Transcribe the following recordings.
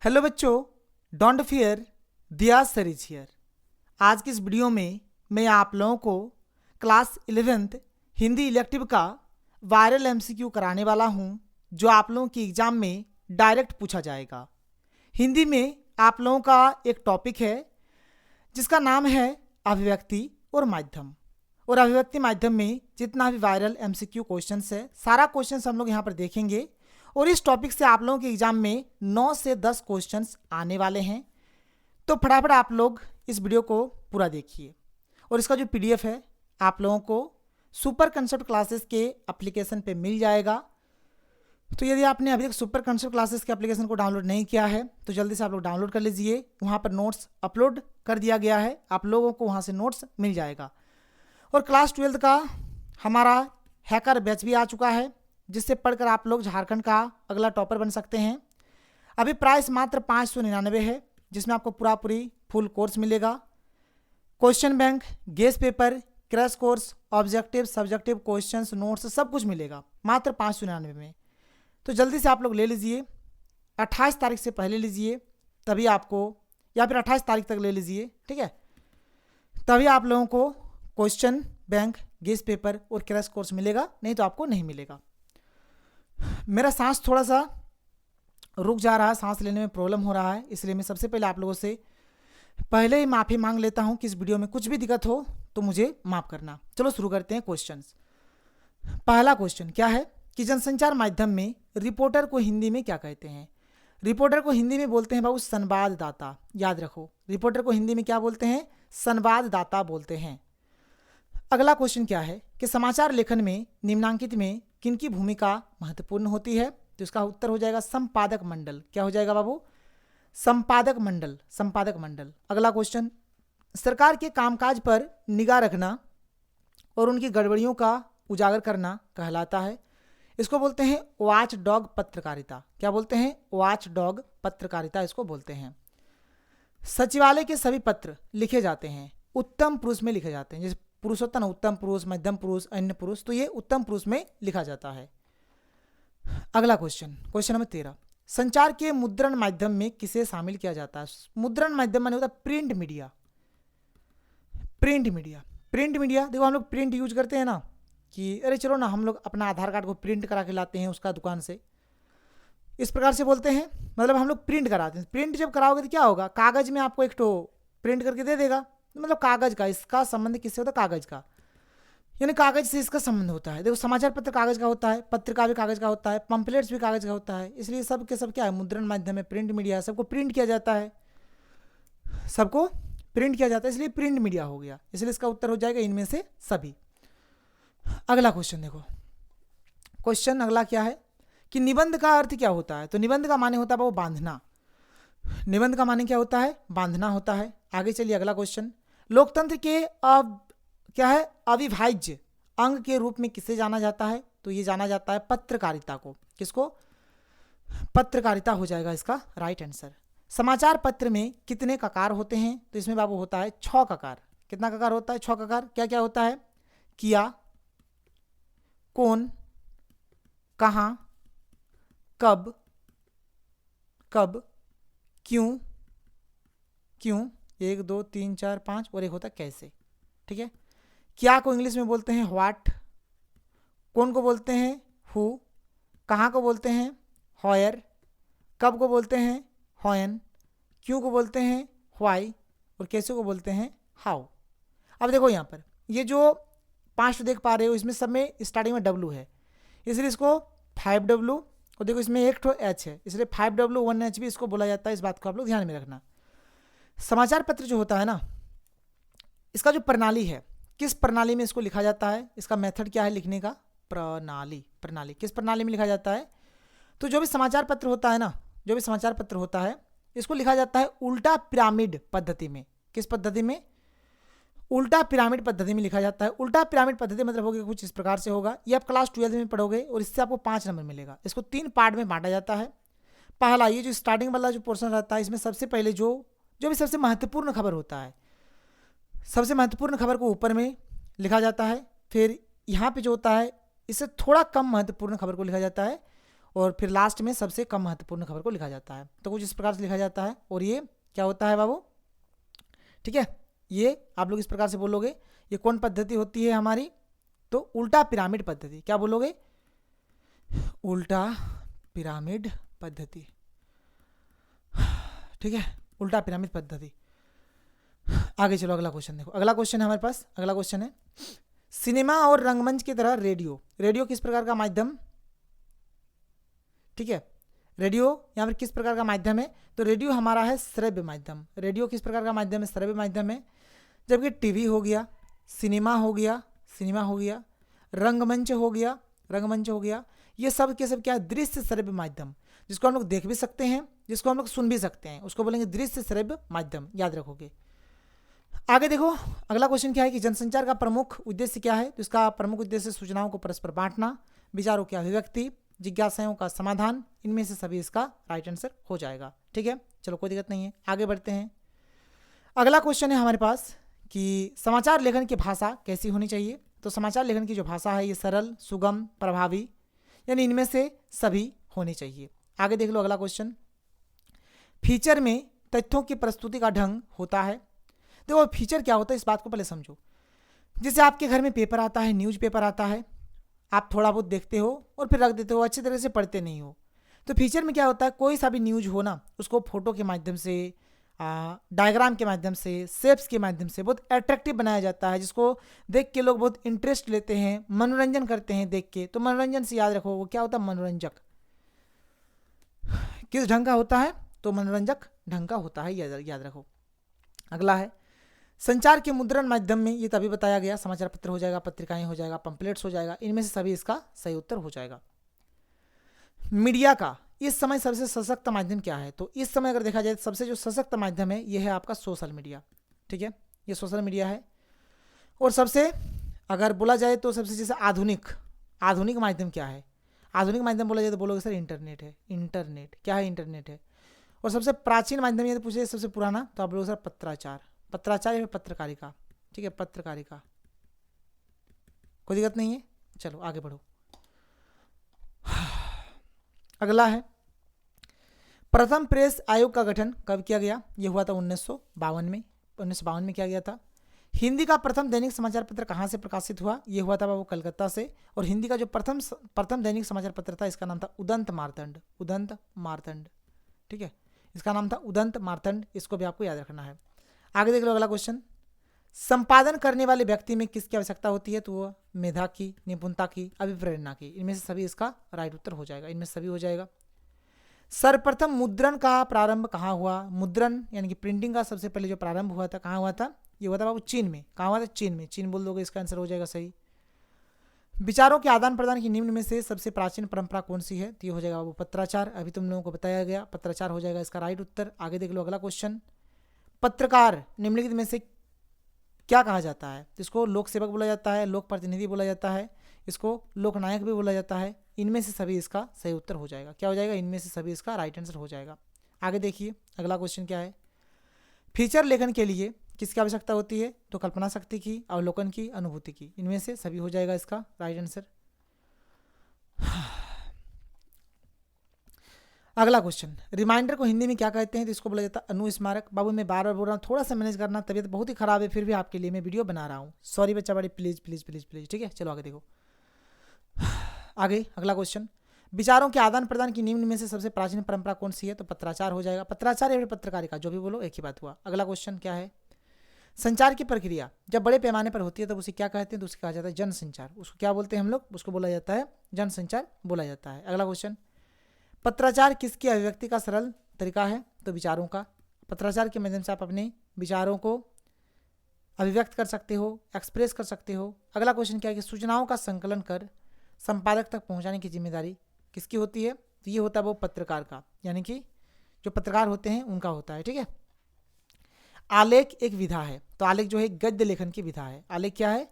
Hello बच्चों, don't fear, दिया sir is here. आज की इस वीडियो में मैं आप लोगों को क्लास 11th हिंदी इलेक्टिव का वायरल एमसीक्यू कराने वाला हूं, जो आप लोगों की एग्जाम में डायरेक्ट पूछा जाएगा। हिंदी में आप लोगों का एक टॉपिक है जिसका नाम है अभिव्यक्ति और माध्यम। और अभिव्यक्ति माध्यम में जितना भी वायरल एमसीक्यू क्वेश्चंस है, सारा क्वेश्चंस हम लोग यहाँ पर देखेंगे। और इस टॉपिक से आप लोगों के एग्जाम में 9 से 10 क्वेश्चंस आने वाले हैं। तो फटाफट आप लोग इस वीडियो को पूरा देखिए। और इसका जो पीडीएफ है आप लोगों को सुपर कंसेप्ट क्लासेस के एप्लीकेशन पे मिल जाएगा। तो यदि आपने अभी तक सुपर कंसेप्ट क्लासेस के एप्लीकेशन को डाउनलोड नहीं किया है तो जल्दी से आप लोग डाउनलोड कर लीजिए। वहाँ पर नोट्स अपलोड कर दिया गया है, आप लोगों को वहाँ से नोट्स मिल जाएगा। और क्लास 12 का हमारा हैकर बैच भी आ चुका है, जिससे पढ़कर आप लोग झारखंड का अगला टॉपर बन सकते हैं। अभी प्राइस मात्र 599 है, जिसमें आपको पूरी फुल कोर्स मिलेगा। Question bank, guess paper, crash course, objective, subjective questions, notes सब कुछ मिलेगा मात्र 599 में। तो जल्दी से आप लोग ले लीजिए। 28 तारीख से पहले लीजिए तभी आपको, या फिर 28 तारीख तक ले लीजिए, ठीक है, तभी आप लोगों को क्वेश्चन बैंक, गेस पेपर और क्रैश कोर्स मिलेगा, नहीं तो आपको नहीं मिलेगा। मेरा सांस थोड़ा सा रुक जा रहा है, सांस लेने में प्रॉब्लम हो रहा है, इसलिए मैं सबसे पहले आप लोगों से पहले ही माफ़ी मांग लेता हूं कि इस वीडियो में कुछ भी दिक्कत हो तो मुझे माफ़ करना। चलो शुरू करते हैं क्वेश्चंस। पहला क्वेश्चन क्या है कि जनसंचार माध्यम में रिपोर्टर को हिंदी में क्या कहते हैं? रिपोर्टर को हिंदी में बोलते हैं बाबू संवाददाता। याद रखो, रिपोर्टर को हिंदी में क्या बोलते हैं? संवाददाता बोलते हैं। अगला क्वेश्चन क्या है कि समाचार लेखन में निम्नांकित में किनकी भूमिका महत्वपूर्ण होती है? तो इसका उत्तर हो जाएगा संपादक मंडल। क्या हो जाएगा बाबू? संपादक मंडल, संपादक मंडल। अगला क्वेश्चन, सरकार के कामकाज पर निगाह रखना और उनकी गड़बड़ियों का उजागर करना कहलाता है। इसको बोलते हैं वॉच डॉग पत्रकारिता। क्या बोलते हैं? वॉच डॉग पत्रकारिता इसको बोलते हैं। सचिवालय के सभी पत्र लिखे जाते हैं उत्तम पुरुष में लिखे जाते हैं। जैसे पुरुष होता ना, उत्तम पुरुष, मध्यम पुरुष, अन्य पुरुष, तो ये उत्तम पुरुष में लिखा जाता है। अगला क्वेश्चन, क्वेश्चन नंबर 13, संचार के मुद्रण माध्यम में किसे शामिल किया जाता है? मुद्रण माध्यम माने होता है print media. Print media, print media, देखो हम लोग प्रिंट यूज करते हैं ना, कि अरे चलो ना हम लोग अपना आधार कार्ड को प्रिंट करा के लाते हैं उसका दुकान से, इस प्रकार से बोलते हैं। मतलब हम लोग प्रिंट कराते हैं। प्रिंट जब कराओगे तो क्या होगा? कागज में आपको एक तो प्रिंट करके दे देगा, मतलब कागज का, इसका संबंध किससे होता है? कागज का, यानी कागज से इसका संबंध होता है। देखो समाचार पत्र कागज का होता है, पत्रिका भी कागज का होता है, पंपलेट्स भी कागज का होता है, इसलिए सब के सब क्या है? मुद्रण माध्यम में प्रिंट मीडिया है, सबको प्रिंट किया जाता है, सबको प्रिंट किया जाता है, इसलिए प्रिंट मीडिया हो गया। इसलिए इसका उत्तर हो जाएगा इनमें से सभी। अगला क्वेश्चन देखो, क्वेश्चन अगला क्या है कि निबंध का अर्थ क्या होता है? तो निबंध का माने होता है वो बांधना। निबंध का माने क्या होता है? बांधना होता है। आगे चलिए, अगला क्वेश्चन, लोकतंत्र के क्या है? अविभाज्य अंग के रूप में किसे जाना जाता है? तो ये जाना जाता है पत्रकारिता को। किसको? पत्रकारिता हो जाएगा इसका राइट आंसर। समाचार पत्र में कितने ककार होते हैं? तो इसमें बाबू होता है 6 ककार। कितना ककार होता है? 6 ककार। क्या क्या होता है? किया, कौन, कहाँ, कब, कब, क्यों, क्यों, 1 2 3 4 5, और एक होता है कैसे। ठीक है। क्या को इंग्लिश में बोलते हैं व्हाट, कौन को बोलते हैं हु, कहाँ को बोलते हैं हॉयर, कब को बोलते हैं व्हेन, क्यों को बोलते हैं व्हाई, और कैसे को बोलते हैं हाउ। अब देखो यहाँ पर ये जो 5 देख पा रहे हो, इसमें सब में स्टार्टिंग में W है, इसलिए इसको 5W, और देखो इसमें एक ठो H है, इसलिए 5W 1H भी इसको बोला जाता है। इस बात को आप लोग ध्यान में रखना। समाचार पत्र जो होता है ना, इसका जो प्रणाली है, किस प्रणाली में इसको लिखा जाता है? इसका मेथड क्या है लिखने का? प्रणाली। प्रणाली किस प्रणाली में लिखा जाता है? तो जो भी समाचार पत्र होता है ना, जो भी समाचार पत्र होता है, इसको लिखा जाता है उल्टा पिरामिड पद्धति में। किस पद्धति में? उल्टा पिरामिड पद्धति में लिखा जाता है। उल्टा पिरामिड पद्धति मतलब होगा कुछ इस प्रकार से होगा। ये आप क्लास 12 में पढ़ोगे और इससे आपको 5 नंबर मिलेगा। इसको 3 पार्ट में बांटा जाता है। पहला, ये जो स्टार्टिंग वाला जो पोर्शन रहता है, इसमें सबसे पहले जो भी सबसे महत्वपूर्ण खबर होता है, सबसे महत्वपूर्ण खबर को ऊपर में लिखा जाता है। फिर यहाँ पे जो होता है, इससे थोड़ा कम महत्वपूर्ण खबर को लिखा जाता है, और फिर लास्ट में सबसे कम महत्वपूर्ण खबर को लिखा जाता है। तो कुछ इस प्रकार से लिखा जाता है। और ये क्या होता है बाबू, ठीक है, ये आप लोग इस प्रकार से बोलोगे। ये कौन पद्धति होती है हमारी, तो उल्टा पिरामिड पद्धति। क्या बोलोगे, उल्टा पिरामिड पद्धति, ठीक है, उल्टा पिरामिड पद्धति। आगे चलो, अगला क्वेश्चन देखो। अगला क्वेश्चन है हमारे पास, अगला क्वेश्चन है सिनेमा और रंगमंच की तरह रेडियो। रेडियो किस प्रकार का माध्यम, ठीक है, रेडियो यहाँ पर किस प्रकार का माध्यम है, तो रेडियो हमारा है श्रव्य माध्यम। रेडियो किस प्रकार का माध्यम है, श्रव्य माध्यम है। जबकि टीवी हो गया, सिनेमा हो गया, रंगमंच हो गया, ये सब के सब क्या है, दृश्य श्रव्य माध्यम, जिसको हम लोग देख भी सकते हैं, जिसको हम लोग सुन भी सकते हैं, उसको बोलेंगे दृश्य श्रव्य माध्यम, याद रखोगे। आगे देखो, अगला क्वेश्चन क्या है कि जनसंचार का प्रमुख उद्देश्य क्या है, तो इसका प्रमुख उद्देश्य सूचनाओं को परस्पर बांटना, विचारों की अभिव्यक्ति, जिज्ञासाओं का समाधान, इनमें से सभी इसका राइट आंसर हो जाएगा। ठीक है, चलो कोई दिक्कत नहीं है, आगे बढ़ते हैं। अगला क्वेश्चन है हमारे पास कि समाचार लेखन की भाषा कैसी होनी चाहिए। तो समाचार लेखन की जो भाषा है ये सरल, सुगम, प्रभावी, यानी इनमें से सभी होनी चाहिए। आगे देख लो अगला क्वेश्चन, फीचर में तथ्यों की प्रस्तुति का ढंग होता है। देखो फीचर क्या होता है, इस बात को पहले समझो। जैसे आपके घर में पेपर आता है, न्यूज़ पेपर आता है, आप थोड़ा बहुत देखते हो और फिर रख देते हो, अच्छी तरह से पढ़ते नहीं हो। तो फीचर में क्या होता है, कोई सा भी न्यूज़ हो ना, उसको फोटो के माध्यम से, डायग्राम के माध्यम से, शेप्स के माध्यम से बहुत अट्रैक्टिव बनाया जाता है, जिसको देख के लोग बहुत इंटरेस्ट लेते हैं, मनोरंजन करते हैं देख के। तो मनोरंजन से याद रखो वो क्या होता है, मनोरंजक। किस ढंग का होता है, तो मनोरंजक ढंग का होता है, याद रखो। अगला है संचार के मुद्रण माध्यम में, ये तभी बताया गया, समाचार पत्र हो जाएगा, पत्रिकाएं हो जाएगा, पंपलेट्स हो जाएगा, इनमें से सभी इसका सही उत्तर हो जाएगा। मीडिया का इस समय सबसे सशक्त माध्यम क्या है, तो इस समय अगर देखा जाए सबसे जो सशक्त माध्यम है ये है आपका सोशल मीडिया। ठीक है, ये सोशल मीडिया है। और सबसे अगर बोला जाए तो सबसे जैसे आधुनिक माध्यम क्या है, आधुनिक माध्यम बोला जाए तो बोलोगे सर इंटरनेट है। इंटरनेट क्या है, इंटरनेट है। और सबसे प्राचीन माध्यम यदि पूछे सबसे पुराना, तो आप बोलोगे सर पत्राचार या पत्रकारिका। ठीक है, पत्रकारिका, कोई दिक्कत नहीं है। चलो आगे बढ़ो। अगला है प्रथम प्रेस आयोग का गठन कब किया गया, यह हुआ था 1952 में। 1952 में किया गया था। हिंदी का प्रथम दैनिक समाचार पत्र कहाँ से प्रकाशित हुआ, यह हुआ था बाबू कलकत्ता से। और हिंदी का जो प्रथम दैनिक समाचार पत्र था इसका नाम था उदंत मार्तंड। ठीक है, इसका नाम था उदंत मार्तंड, इसको भी आपको याद रखना है। आगे देख लो अगला क्वेश्चन, संपादन करने वाले व्यक्ति में किसकी आवश्यकता होती है, तो वो मेधा की, निपुणता की, अभिप्रेरणा की, इनमें से सभी इसका राइट उत्तर हो जाएगा, इनमें सभी हो जाएगा। सर्वप्रथम मुद्रण का प्रारंभ कहाँ हुआ, मुद्रण यानी कि प्रिंटिंग का सबसे पहले जो प्रारंभ हुआ था कहाँ हुआ था, ये हुआ था बाबू चीन में। कहाँ हुआ था, चीन में। चीन बोल दोगे, इसका आंसर हो जाएगा सही। विचारों के आदान प्रदान की निम्न में से सबसे प्राचीन परंपरा कौन सी है, तो ये हो जाएगा बाबू पत्राचार। अभी तुम लोगों को बताया गया, पत्राचार हो जाएगा इसका राइट उत्तर। आगे देख लो अगला क्वेश्चन, पत्रकार निम्नलिखित में से क्या कहा जाता है, तो इसको लोक सेवक बोला जाता है, लोक प्रतिनिधि बोला जाता है, इसको लोकनायक भी बोला जाता है। इनमें से सभी इसका सही उत्तर हो जाएगा। क्या हो जाएगा, इनमें से सभी इसका राइट आंसर हो जाएगा। आगे देखिए अगला क्वेश्चन क्या है, फीचर लेखन के लिए किसकी आवश्यकता होती है, तो कल्पना शक्ति की, अवलोकन की, अनुभूति की, इनमें से सभी हो जाएगा इसका राइट आंसर। अगला क्वेश्चन, रिमाइंडर को हिंदी में क्या कहते हैं, तो इसको बोला जाता है अनुस्मारक। बाबू मैं बार बार बोल रहा हूँ, थोड़ा सा मैनेज करना, तबीयत बहुत ही खराब है, फिर भी आपके लिए मैं वीडियो बना रहा हूँ। सॉरी बच्चा बड़ी, प्लीज प्लीज प्लीज प्लीज। ठीक है, चलो आगे देखो। आगे अगला क्वेश्चन, विचारों के आदान प्रदान की निम्न में से सबसे प्राचीन परंपरा कौन सी है, तो पत्राचार हो जाएगा। पत्राचार या फिर पत्रकारिका, जो भी बोलो एक ही बात हुआ। अगला क्वेश्चन क्या है, संचार की प्रक्रिया जब बड़े पैमाने पर होती है तब उसे क्या कहते हैं, तो उसे कहा जाता है जनसंचार। उसको क्या बोलते हैं हम लोग, उसको बोला जाता है जनसंचार बोला जाता है। अगला क्वेश्चन, पत्राचार किसकी अभिव्यक्ति का सरल तरीका है, तो विचारों का। पत्राचार के माध्यम से आप अपने विचारों को अभिव्यक्त कर सकते हो, एक्सप्रेस कर सकते हो। अगला क्वेश्चन क्या है कि सूचनाओं का संकलन कर संपादक तक पहुंचाने की जिम्मेदारी किसकी होती है, तो ये होता है वो पत्रकार का, यानी कि जो पत्रकार होते हैं उनका होता है। ठीक है, आलेख एक विधा है, तो आलेख जो है गद्य लेखन की विधा है। आलेख क्या है,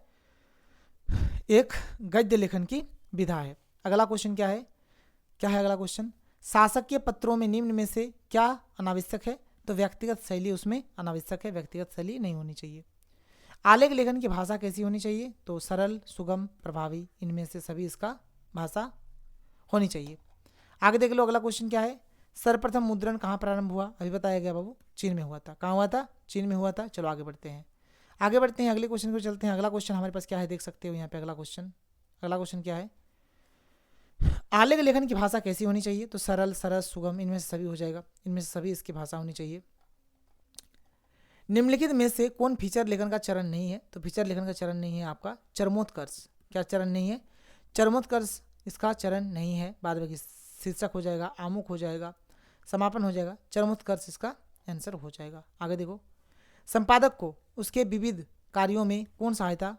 एक गद्य लेखन की विधा है। अगला क्वेश्चन क्या है, अगला क्वेश्चन, शासकीय पत्रों में निम्न में से क्या अनावश्यक है, तो व्यक्तिगत शैली उसमें अनावश्यक है, व्यक्तिगत शैली नहीं होनी चाहिए। आलेख लेखन की भाषा कैसी होनी चाहिए, तो सरल, सुगम, प्रभावी, इनमें से सभी इसका भाषा होनी चाहिए। आगे देख लो, अगला क्वेश्चन क्या है, सर्वप्रथम मुद्रण कहाँ प्रारंभ हुआ, अभी बताया गया बाबू, चीन में हुआ था। कहाँ हुआ था, चीन में हुआ था। चलो आगे बढ़ते हैं, अगले क्वेश्चन को चलते हैं। अगला क्वेश्चन हमारे पास क्या है, देख सकते हो यहाँ पे अगला क्वेश्चन क्या है, आलेख लेखन की भाषा कैसी होनी चाहिए, तो सरल, सरस, सुगम, इनमें से सभी हो जाएगा, इनमें से सभी इसकी भाषा होनी चाहिए। निम्नलिखित में से कौन फीचर लेखन का चरण नहीं है, तो फीचर लेखन का चरण नहीं है आपका चरमोत्कर्ष। क्या चरण नहीं है, चरमोत्कर्ष इसका चरण नहीं है। बाद में शीर्षक हो जाएगा, आमुख हो जाएगा, समापन हो जाएगा, चरमोत्कर्ष इसका आंसर हो जाएगा। आगे देखो, संपादक को उसके विविध कार्यों में कौन सहायता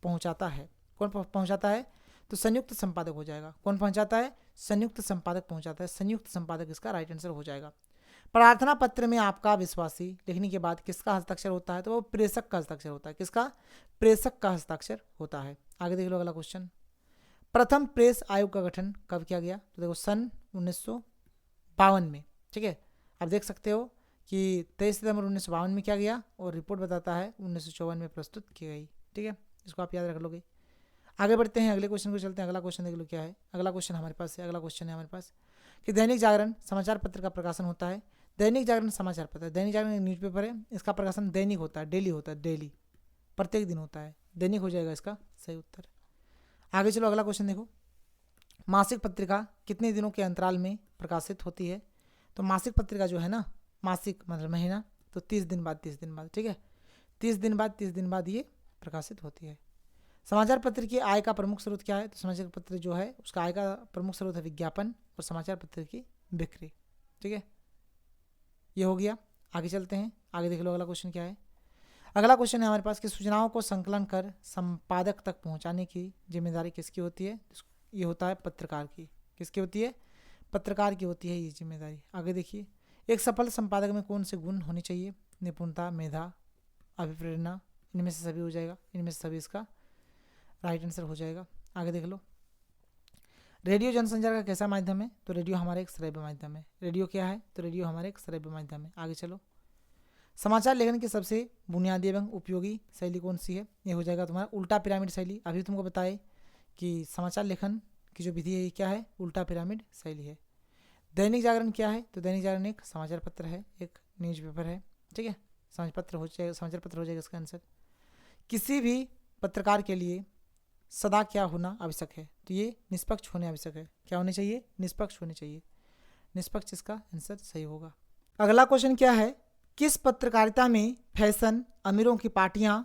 पहुंचाता है, कौन पहुंचाता है, तो संयुक्त संपादक हो जाएगा। कौन पहुंचाता है, संयुक्त संपादक पहुंचाता है, संयुक्त संपादक इसका राइट आंसर हो जाएगा। प्रार्थना पत्र में आपका विश्वासी लिखने के बाद किसका हस्ताक्षर होता है, तो वो प्रेषक का हस्ताक्षर होता है। किसका, प्रेषक का हस्ताक्षर होता है। आगे देख लो अगला क्वेश्चन, प्रथम प्रेस आयोग का गठन कब किया गया, तो देखो सन 1952 में। ठीक है, अब देख सकते हो कि 23 सितंबर 1952 में किया गया और रिपोर्ट बताता है 1954 में प्रस्तुत की गई। ठीक है, इसको आप याद रख लोगे। आगे बढ़ते हैं, अगले क्वेश्चन को चलते हैं। अगला क्वेश्चन देख लो क्या है, अगला क्वेश्चन हमारे पास है, अगला क्वेश्चन है हमारे पास कि दैनिक जागरण समाचार पत्र का प्रकाशन होता है। दैनिक जागरण समाचार पत्र, दैनिक जागरण एक न्यूज़पेपर है, इसका प्रकाशन दैनिक होता है, डेली होता है, डेली प्रत्येक दिन होता है, दैनिक हो जाएगा इसका सही उत्तर। आगे चलो अगला क्वेश्चन देखो, मासिक पत्रिका कितने दिनों के अंतराल में प्रकाशित होती है, तो मासिक पत्रिका जो है ना, मासिक मतलब महीना, तो 30 दिन बाद, 30 दिन बाद, ठीक है, 30 दिन बाद ये प्रकाशित होती है। समाचार पत्र की आय का प्रमुख स्रोत क्या है, तो समाचार पत्र जो है उसका आय का प्रमुख स्रोत है विज्ञापन और समाचार पत्र की बिक्री। ठीक है, ये हो गया। आगे चलते हैं, आगे देख लो अगला क्वेश्चन क्या है। अगला क्वेश्चन है हमारे पास कि सूचनाओं को संकलन कर संपादक तक पहुंचाने की जिम्मेदारी किसकी होती है, ये होता है पत्रकार की। किसकी होती है, पत्रकार की होती है ये जिम्मेदारी। आगे देखिए, एक सफल संपादक में कौन से गुण होने चाहिए, निपुणता, मेधा, अभिप्रेरणा, इनमें से सभी हो जाएगा, इनमें से सभी इसका राइट आंसर हो जाएगा। आगे देख लो, रेडियो जनसंचार का कैसा माध्यम है, तो रेडियो हमारे एक श्रव्य माध्यम है। रेडियो क्या है, तो रेडियो हमारे एक श्रव्य माध्यम है। आगे चलो, समाचार लेखन की सबसे बुनियादी एवं उपयोगी शैली कौन सी है, ये हो जाएगा तुम्हारा उल्टा पिरामिड शैली। अभी तुमको बताए कि समाचार लेखन की जो विधि है ये क्या है, उल्टा पिरामिड शैली है। दैनिक जागरण क्या है, तो दैनिक जागरण एक समाचार पत्र है, एक न्यूज़पेपर है। ठीक है, समाचार पत्र हो जाएगा इसका आंसर। किसी भी पत्रकार के लिए सदा क्या होना आवश्यक है, तो ये निष्पक्ष होने आवश्यक है। क्या होने चाहिए, निष्पक्ष होने चाहिए, निष्पक्ष इसका आंसर सही होगा। अगला क्वेश्चन क्या है, किस पत्रकारिता में फैशन, अमीरों की पार्टियां,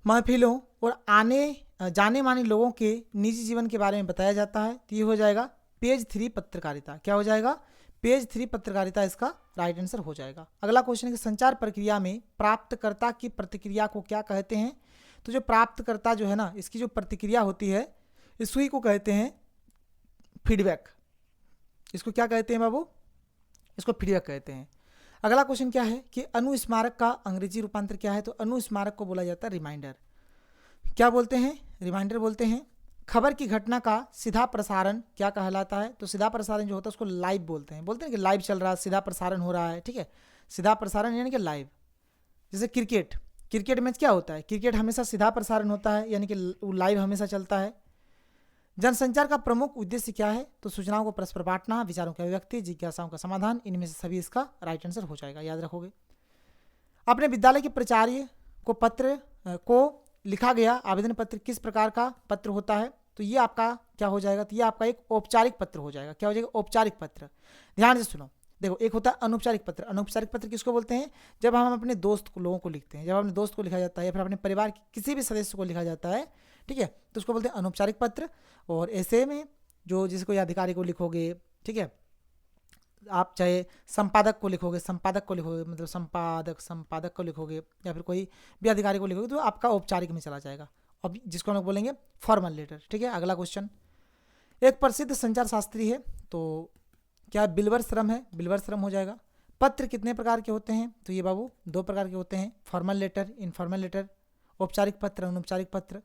महफिलों और आने जाने माने लोगों के निजी जीवन के बारे में बताया जाता है, तो ये हो जाएगा पेज 3 पत्रकारिता। क्या हो जाएगा, पेज 3 पत्रकारिता इसका राइट आंसर हो जाएगा। अगला क्वेश्चन है कि संचार प्रक्रिया में प्राप्तकर्ता की प्रतिक्रिया को क्या कहते हैं, तो जो प्राप्तकर्ता जो है ना, इसकी जो प्रतिक्रिया होती है इसी को कहते हैं फीडबैक। इसको क्या कहते हैं बाबू, इसको फीडबैक कहते हैं। अगला क्वेश्चन क्या है कि अनुस्मारक का अंग्रेजी रूपांतर क्या है, तो अनुस्मारक को बोला जाता है रिमाइंडर। क्या बोलते हैं, रिमाइंडर बोलते हैं। खबर की घटना का सीधा प्रसारण क्या कहलाता है, तो सीधा प्रसारण जो होता है उसको लाइव बोलते हैं कि लाइव चल रहा है, सीधा प्रसारण हो रहा है। ठीक है, सीधा प्रसारण यानी कि लाइव। जैसे क्रिकेट मैच क्या होता है, क्रिकेट हमेशा सीधा प्रसारण होता है, यानी कि लाइव हमेशा चलता है। जनसंचार का प्रमुख उद्देश्य क्या है, तो सूचनाओं को परस्पर बांटना, विचारों की अभिव्यक्ति, जिज्ञासाओं का समाधान, इनमें से सभी इसका राइट आंसर हो जाएगा, याद रखोगे। अपने विद्यालय के प्राचार्य को पत्र को लिखा गया आवेदन पत्र किस प्रकार का पत्र होता है, तो ये आपका क्या हो जाएगा, तो ये आपका एक औपचारिक पत्र हो जाएगा। क्या हो जाएगा, औपचारिक पत्र। ध्यान से सुनो, देखो एक होता है अनौपचारिक पत्र। अनौपचारिक पत्र किसको बोलते हैं, जब हम अपने दोस्त को, लोगों को लिखते हैं, जब अपने दोस्त को लिखा जाता है या फिर अपने परिवार के किसी भी सदस्य को लिखा जाता है, ठीक है, तो उसको बोलते हैं अनौपचारिक पत्र। और ऐसे में जो जिसे कोई अधिकारी को लिखोगे, ठीक है, आप चाहे संपादक को लिखोगे मतलब संपादक को लिखोगे या फिर कोई भी अधिकारी को लिखोगे, तो आपका औपचारिक में चला जाएगा, अब जिसको हम लोग बोलेंगे फॉर्मल लेटर। ठीक है, अगला क्वेश्चन, एक प्रसिद्ध संचार शास्त्री है, तो क्या बिल्वर श्रम है, बिल्वर श्रम हो जाएगा। पत्र कितने प्रकार के होते हैं, तो ये बाबू 2 प्रकार के होते हैं, फॉर्मल लेटर, इनफॉर्मल लेटर, औपचारिक पत्र, अनौपचारिक पत्र।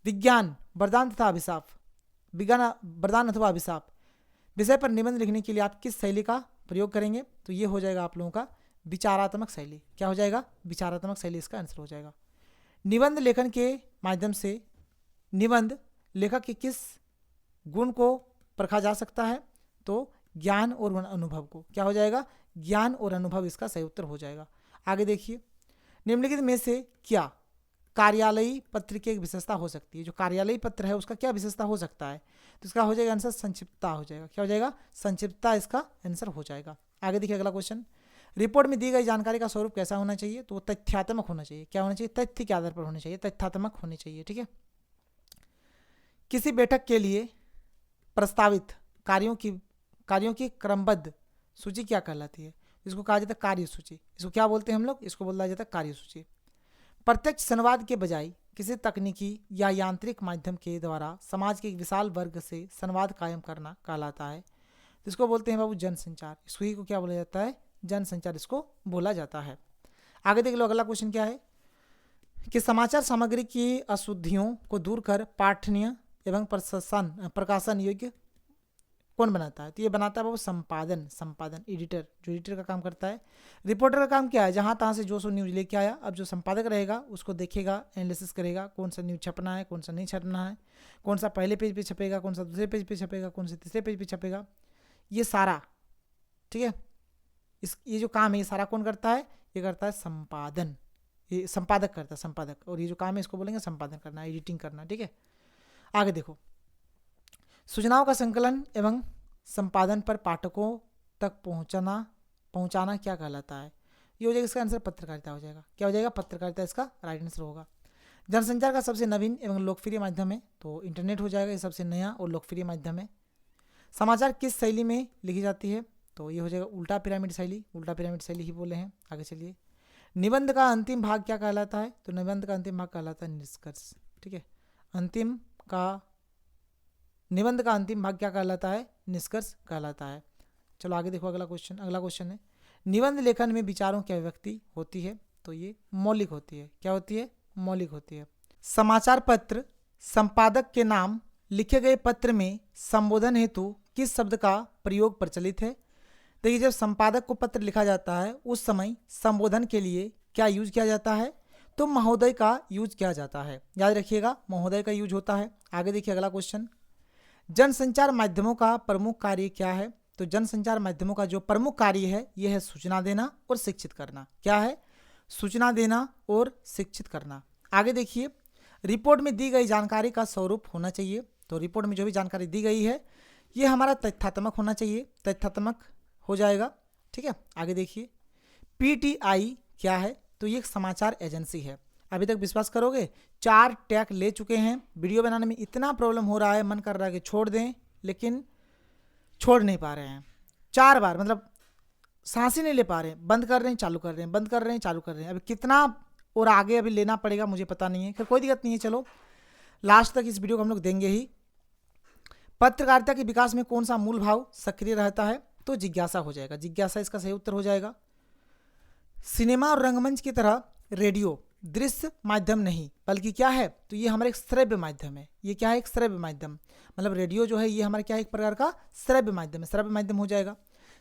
विज्ञान, वरदान तथा अभिशाप, विज्ञान वरदान अथवा अभिशाप विषय पर निबंध लिखने के लिए आप किस शैली का प्रयोग करेंगे, तो ये हो जाएगा आप लोगों का विचारात्मक शैली। क्या हो जाएगा, विचारात्मक शैली इसका आंसर हो जाएगा। निबंध लेखन के माध्यम से निबंध लेखक के किस गुण को परखा जा सकता है, तो ज्ञान और अनुभव को। क्या हो जाएगा? ज्ञान और अनुभव इसका सही उत्तर हो जाएगा। आगे देखिए, निम्नलिखित में से क्या कार्यालयी पत्र की एक विशेषता हो सकती है? जो कार्यालयी पत्र है उसका क्या विशेषता हो सकता है? तो इसका हो जाएगा आंसर संक्षिप्तता हो जाएगा। क्या हो जाएगा? संक्षिप्तता इसका आंसर हो जाएगा। आगे देखिए अगला क्वेश्चन, रिपोर्ट में दी गई जानकारी का स्वरूप कैसा होना चाहिए? तो वो तथ्यात्मक होना चाहिए। क्या होना चाहिए? तथ्य के आधार पर होना चाहिए, तथ्यात्मक होनी चाहिए। ठीक है। किसी बैठक के लिए प्रस्तावित कार्यों की क्रमबद्ध सूची क्या कहलाती है? इसको कहा जाता है कार्य सूची। इसको क्या बोलते हैं हम लोग? इसको बोला जाता है कार्य सूची। प्रत्यक्ष संवाद के बजाय किसी तकनीकी या यांत्रिक माध्यम के द्वारा समाज के एक विशाल वर्ग से संवाद कायम करना कहलाता है। तो इसको बोलते हैं बाबू जनसंचार। इसको ही को क्या बोला जाता है? जनसंचार इसको बोला जाता है। आगे देख लो अगला क्वेश्चन क्या है कि समाचार सामग्री की अशुद्धियों को दूर कर पाठनीय एवं प्रकाशन योग्य कौन बनाता है? तो ये बनाता है बाबू संपादन एडिटर, जो एडिटर का काम करता है। रिपोर्टर का काम क्या है? जहाँ तहाँ से जो सो न्यूज़ लेके आया, अब जो संपादक रहेगा उसको देखेगा, एनालिसिस करेगा, कौन सा न्यूज़ छपना है, कौन सा नहीं छपना है, कौन सा पहले पेज पे छपेगा, कौन सा दूसरे पेज पे छपेगा, कौन सा तीसरे पेज पे छपेगा, ये सारा। ठीक है। ये जो काम है ये सारा कौन करता है? ये करता है संपादन, ये संपादक करता है, संपादक। और ये जो काम है इसको बोलेंगे संपादन करना, एडिटिंग करना। ठीक है। आगे देखो, सूचनाओं का संकलन एवं संपादन पर पाठकों तक पहुंचाना क्या कहलाता है? ये हो जाएगा इसका आंसर पत्रकारिता हो जाएगा। क्या हो जाएगा? पत्रकारिता इसका राइट आंसर होगा। जनसंचार का सबसे नवीन एवं लोकप्रिय माध्यम है, तो इंटरनेट हो जाएगा। ये सबसे नया और लोकप्रिय माध्यम है। समाचार किस शैली में लिखी जाती है? तो ये हो जाएगा उल्टा पिरामिड शैली। उल्टा पिरामिड शैली ही बोले हैं। आगे चलिए, निबंध का अंतिम भाग क्या कहलाता है? तो निबंध का अंतिम भाग कहलाता है निष्कर्ष। ठीक है। निबंध का अंतिम भाग क्या कहलाता है? निष्कर्ष कहलाता है। चलो आगे देखो अगला क्वेश्चन है, निबंध लेखन में विचारों की अभिव्यक्ति होती है, तो ये मौलिक होती है। क्या होती है? मौलिक होती है। समाचार पत्र संपादक के नाम लिखे गए पत्र में संबोधन हेतु किस शब्द का प्रयोग प्रचलित है? देखिए, जब संपादक को पत्र लिखा जाता है उस समय संबोधन के लिए क्या यूज किया जाता है? तो महोदय का यूज किया जाता है। याद रखिएगा, महोदय का यूज होता है। आगे देखिए अगला क्वेश्चन, जनसंचार माध्यमों का प्रमुख कार्य क्या है? तो जनसंचार माध्यमों का जो प्रमुख कार्य है यह है सूचना देना और शिक्षित करना। क्या है? सूचना देना और शिक्षित करना। आगे देखिए, रिपोर्ट में दी गई जानकारी का स्वरूप होना चाहिए। तो रिपोर्ट में जो भी जानकारी दी गई है ये हमारा तथ्यात्मक होना चाहिए, तथ्यात्मक हो जाएगा। ठीक है। आगे देखिए, पीटीआई क्या है? तो ये एक समाचार एजेंसी है। अभी तक विश्वास करोगे 4 टैग ले चुके हैं। वीडियो बनाने में इतना प्रॉब्लम हो रहा है, मन कर रहा है कि छोड़ दें, लेकिन छोड़ नहीं पा रहे हैं। 4 बार, मतलब सांस ही नहीं ले पा रहे हैं। बंद कर रहे हैं, चालू कर रहे हैं, बंद कर रहे हैं, चालू कर रहे हैं। अभी कितना और आगे अभी लेना पड़ेगा मुझे पता नहीं है। फिर कोई दिक्कत नहीं है, चलो लास्ट तक इस वीडियो को हम लोग देंगे ही। पत्रकारिता के विकास में कौन सा मूल भाव सक्रिय रहता है? तो जिज्ञासा हो जाएगा। जिज्ञासा इसका सही उत्तर हो जाएगा। सिनेमा और रंगमंच की तरह रेडियो दृश्य माध्यम नहीं बल्कि क्या है? तो ये हमारा एक श्रव्य माध्यम है। ये क्या है? एक श्रव्य माध्यम। मतलब रेडियो जो है ये हमारा क्या है? एक प्रकार का श्रव्य माध्यम है। श्रव्य माध्यम हो जाएगा।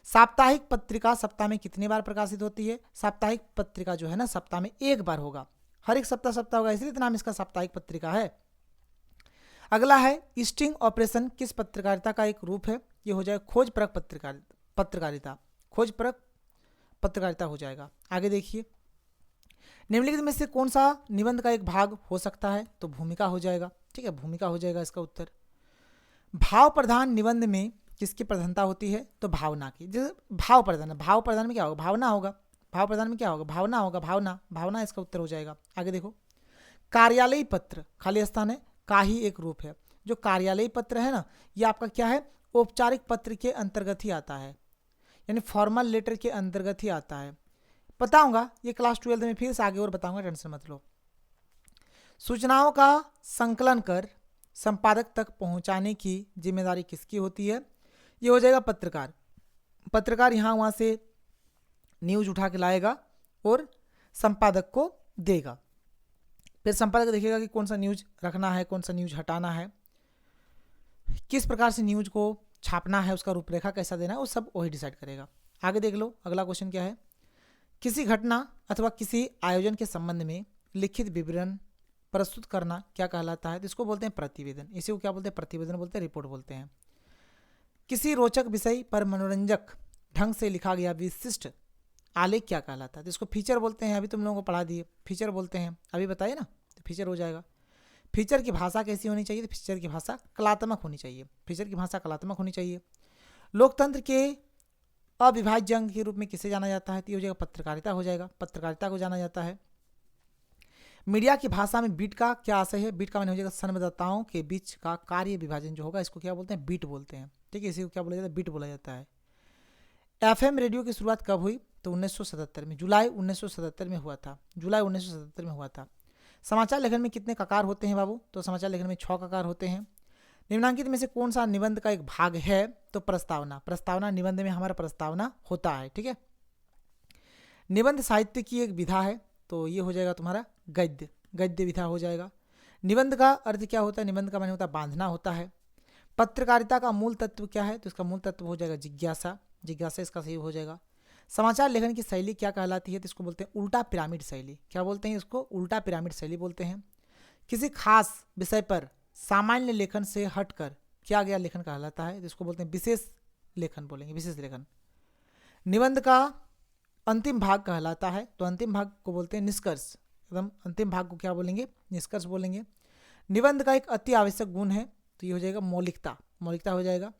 साप्ताहिक पत्रिका सप्ताह में कितनी बार प्रकाशित होती है? साप्ताहिक पत्रिका जो है ना सप्ताह में 1 बार होगा। हर एक सप्ताह होगा, इसलिए नाम इसका साप्ताहिक पत्रिका है। अगला है, स्टिंग ऑपरेशन किस पत्रकारिता का एक रूप है? ये हो जाएगा खोजपरक पत्रकारिता। खोजपरक पत्रकारिता हो जाएगा। आगे देखिए, निम्नलिखित में से कौन सा निबंध का एक भाग हो सकता है? तो भूमिका हो जाएगा। ठीक है, भूमिका हो जाएगा इसका उत्तर। भाव प्रधान निबंध में किसकी प्रधानता होती है? तो भावना की। जैसे भाव प्रधान में क्या होगा? भावना होगा। भाव प्रधान में क्या होगा? भावना होगा। भावना इसका उत्तर हो जाएगा। आगे देखो, कार्यालयी पत्र खाली स्थान है का ही एक रूप है। जो कार्यालयी पत्र है ना, ये आपका क्या है? औपचारिक पत्र के अंतर्गत ही आता है, यानी फॉर्मल लेटर के अंतर्गत ही आता है। बताऊंगा ये क्लास 12 में, फिर से आगे और बताऊंगा, टेंशन मत लो। सूचनाओं का संकलन कर संपादक तक पहुंचाने की जिम्मेदारी किसकी होती है? ये हो जाएगा पत्रकार यहाँ वहाँ से न्यूज उठा के लाएगा और संपादक को देगा। फिर संपादक देखेगा कि कौन सा न्यूज रखना है, कौन सा न्यूज हटाना है, किस प्रकार से न्यूज को छापना है, उसका रूपरेखा कैसा देना है, वो सब वही डिसाइड करेगा। आगे देख लो अगला क्वेश्चन क्या है। किसी घटना अथवा किसी आयोजन के संबंध में लिखित विवरण प्रस्तुत करना क्या कहलाता है? तो इसको बोलते हैं प्रतिवेदन। इसी को क्या बोलते हैं? प्रतिवेदन बोलते हैं, रिपोर्ट बोलते हैं। किसी रोचक विषय पर मनोरंजक ढंग से लिखा गया विशिष्ट आलेख क्या कहलाता है? तो इसको फीचर बोलते हैं। अभी तुम लोगों को पढ़ा दिए, फीचर बोलते हैं, अभी बताइए ना, तो फीचर हो जाएगा। फीचर की भाषा कैसी होनी चाहिए? तो फीचर की भाषा कलात्मक होनी चाहिए। फीचर की भाषा कलात्मक होनी चाहिए। लोकतंत्र के अविभाज्य अंग के रूप में किसे जाना जाता है? तो ये हो जाएगा पत्रकारिता हो जाएगा, पत्रकारिता को जाना जाता है। मीडिया की भाषा में बीट का क्या आशय है? बीट का माने हो जाएगा संवाददाताओं के बीच का कार्य विभाजन जो होगा, इसको क्या बोलते हैं? बीट बोलते हैं। ठीक है, इसी को क्या बोला जाता है? बीट बोला जाता है। एफएम रेडियो की शुरुआत कब हुई? तो 1977 में, जुलाई 1977 में हुआ था। जुलाई 1977 में हुआ था। समाचार लेखन में कितने ककार होते हैं बाबू? तो समाचार लेखन में 6 ककार होते हैं। निम्नांकित में से कौन सा निबंध का एक भाग है? तो प्रस्तावना। प्रस्तावना निबंध में हमारा प्रस्तावना होता है। ठीक है, निबंध साहित्य की एक विधा है, तो ये हो जाएगा तुम्हारा गद्य, गद्य विधा हो जाएगा। निबंध का अर्थ क्या होता है? निबंध का माने होता है बांधना होता है। पत्रकारिता का मूल तत्व क्या है? तो इसका मूल तत्व हो जाएगा जिज्ञासा, जिज्ञासा इसका सही हो जाएगा। समाचार लेखन की शैली क्या कहलाती है? तो इसको बोलते हैं उल्टा पिरामिड शैली। क्या बोलते हैं इसको? उल्टा पिरामिड शैली बोलते हैं। किसी खास विषय पर सामान्य लेखन से हटकर किया गया लेखन कहलाता है, तो इसको बोलते हैं विशेष लेखन बोलेंगे, विशेष लेखन। निबंध का अंतिम भाग कहलाता है, तो अंतिम भाग को बोलते हैं निष्कर्ष। एकदम अंतिम भाग को क्या बोलेंगे? निष्कर्ष बोलेंगे। निबंध का एक अति आवश्यक गुण है, तो ये हो जाएगा मौलिकता, मौलिकता हो जाएगा।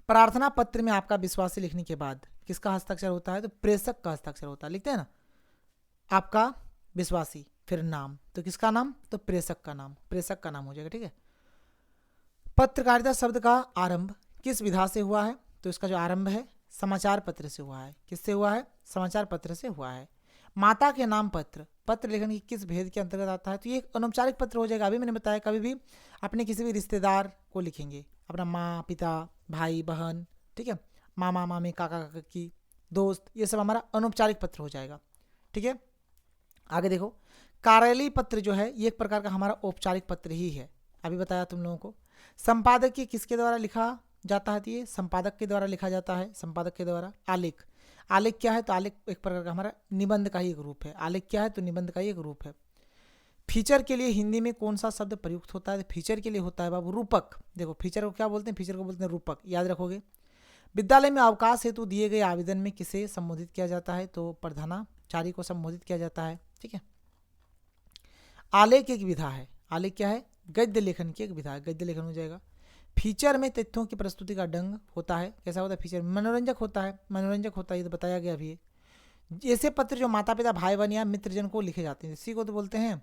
प्रार्थना पत्र में आपका विश्वासी लिखने के बाद किसका हस्ताक्षर होता है? तो प्रेषक का हस्ताक्षर होता है। लिखते हैं ना, आपका विश्वासी, फिर नाम, तो किसका नाम? तो प्रेषक का नाम, प्रेषक का नाम हो जाएगा। ठीक है, पत्रकारिता शब्द का आरंभ किस विधा से हुआ है? तो इसका जो आरंभ है समाचार पत्र से हुआ है। किससे हुआ है? समाचार पत्र से हुआ है। माता के नाम पत्र पत्र लेखन की किस भेद के अंतर्गत आता है? तो ये एक अनौपचारिक पत्र हो जाएगा। अभी मैंने बताया, कभी भी अपने किसी भी रिश्तेदार को लिखेंगे, अपना माँ पिता भाई बहन, ठीक है, मामा मामी काका काकी दोस्त, ये सब हमारा अनौपचारिक पत्र हो जाएगा। ठीक है, आगे देखो, कार्यालयीय पत्र जो है ये एक प्रकार का हमारा औपचारिक पत्र ही है। अभी बताया तुम लोगों को। संपादक की किसके द्वारा लिखा जाता है? तो ये संपादक के द्वारा लिखा जाता है, संपादक के द्वारा। आलेख, आलेख क्या है? तो आलेख एक प्रकार का हमारा निबंध का ही एक रूप है। आलेख क्या है? तो निबंध का ही एक रूप है। फीचर के लिए हिंदी में कौन सा शब्द प्रयुक्त होता है? तो फीचर के लिए होता है बाबू रूपक। देखो फीचर को क्या बोलते हैं? फीचर को बोलते हैं रूपक, याद रखोगे। विद्यालय में अवकाश हेतु दिए गए आवेदन में किसे संबोधित किया जाता है? तो प्रधानाचार्य को संबोधित किया जाता है। ठीक है, आलेख एक विधा है। आलेख क्या है? गद्य लेखन की एक विधा है, गद्य लेखन हो जाएगा। फीचर में तथ्यों की प्रस्तुति का ढंग होता है। कैसा होता है फीचर? मनोरंजक होता है, मनोरंजक होता है, ये तो बताया गया अभी। ऐसे पत्र जो माता पिता भाई बहन या मित्रजन को लिखे जाते हैं, इसी को तो बोलते हैं,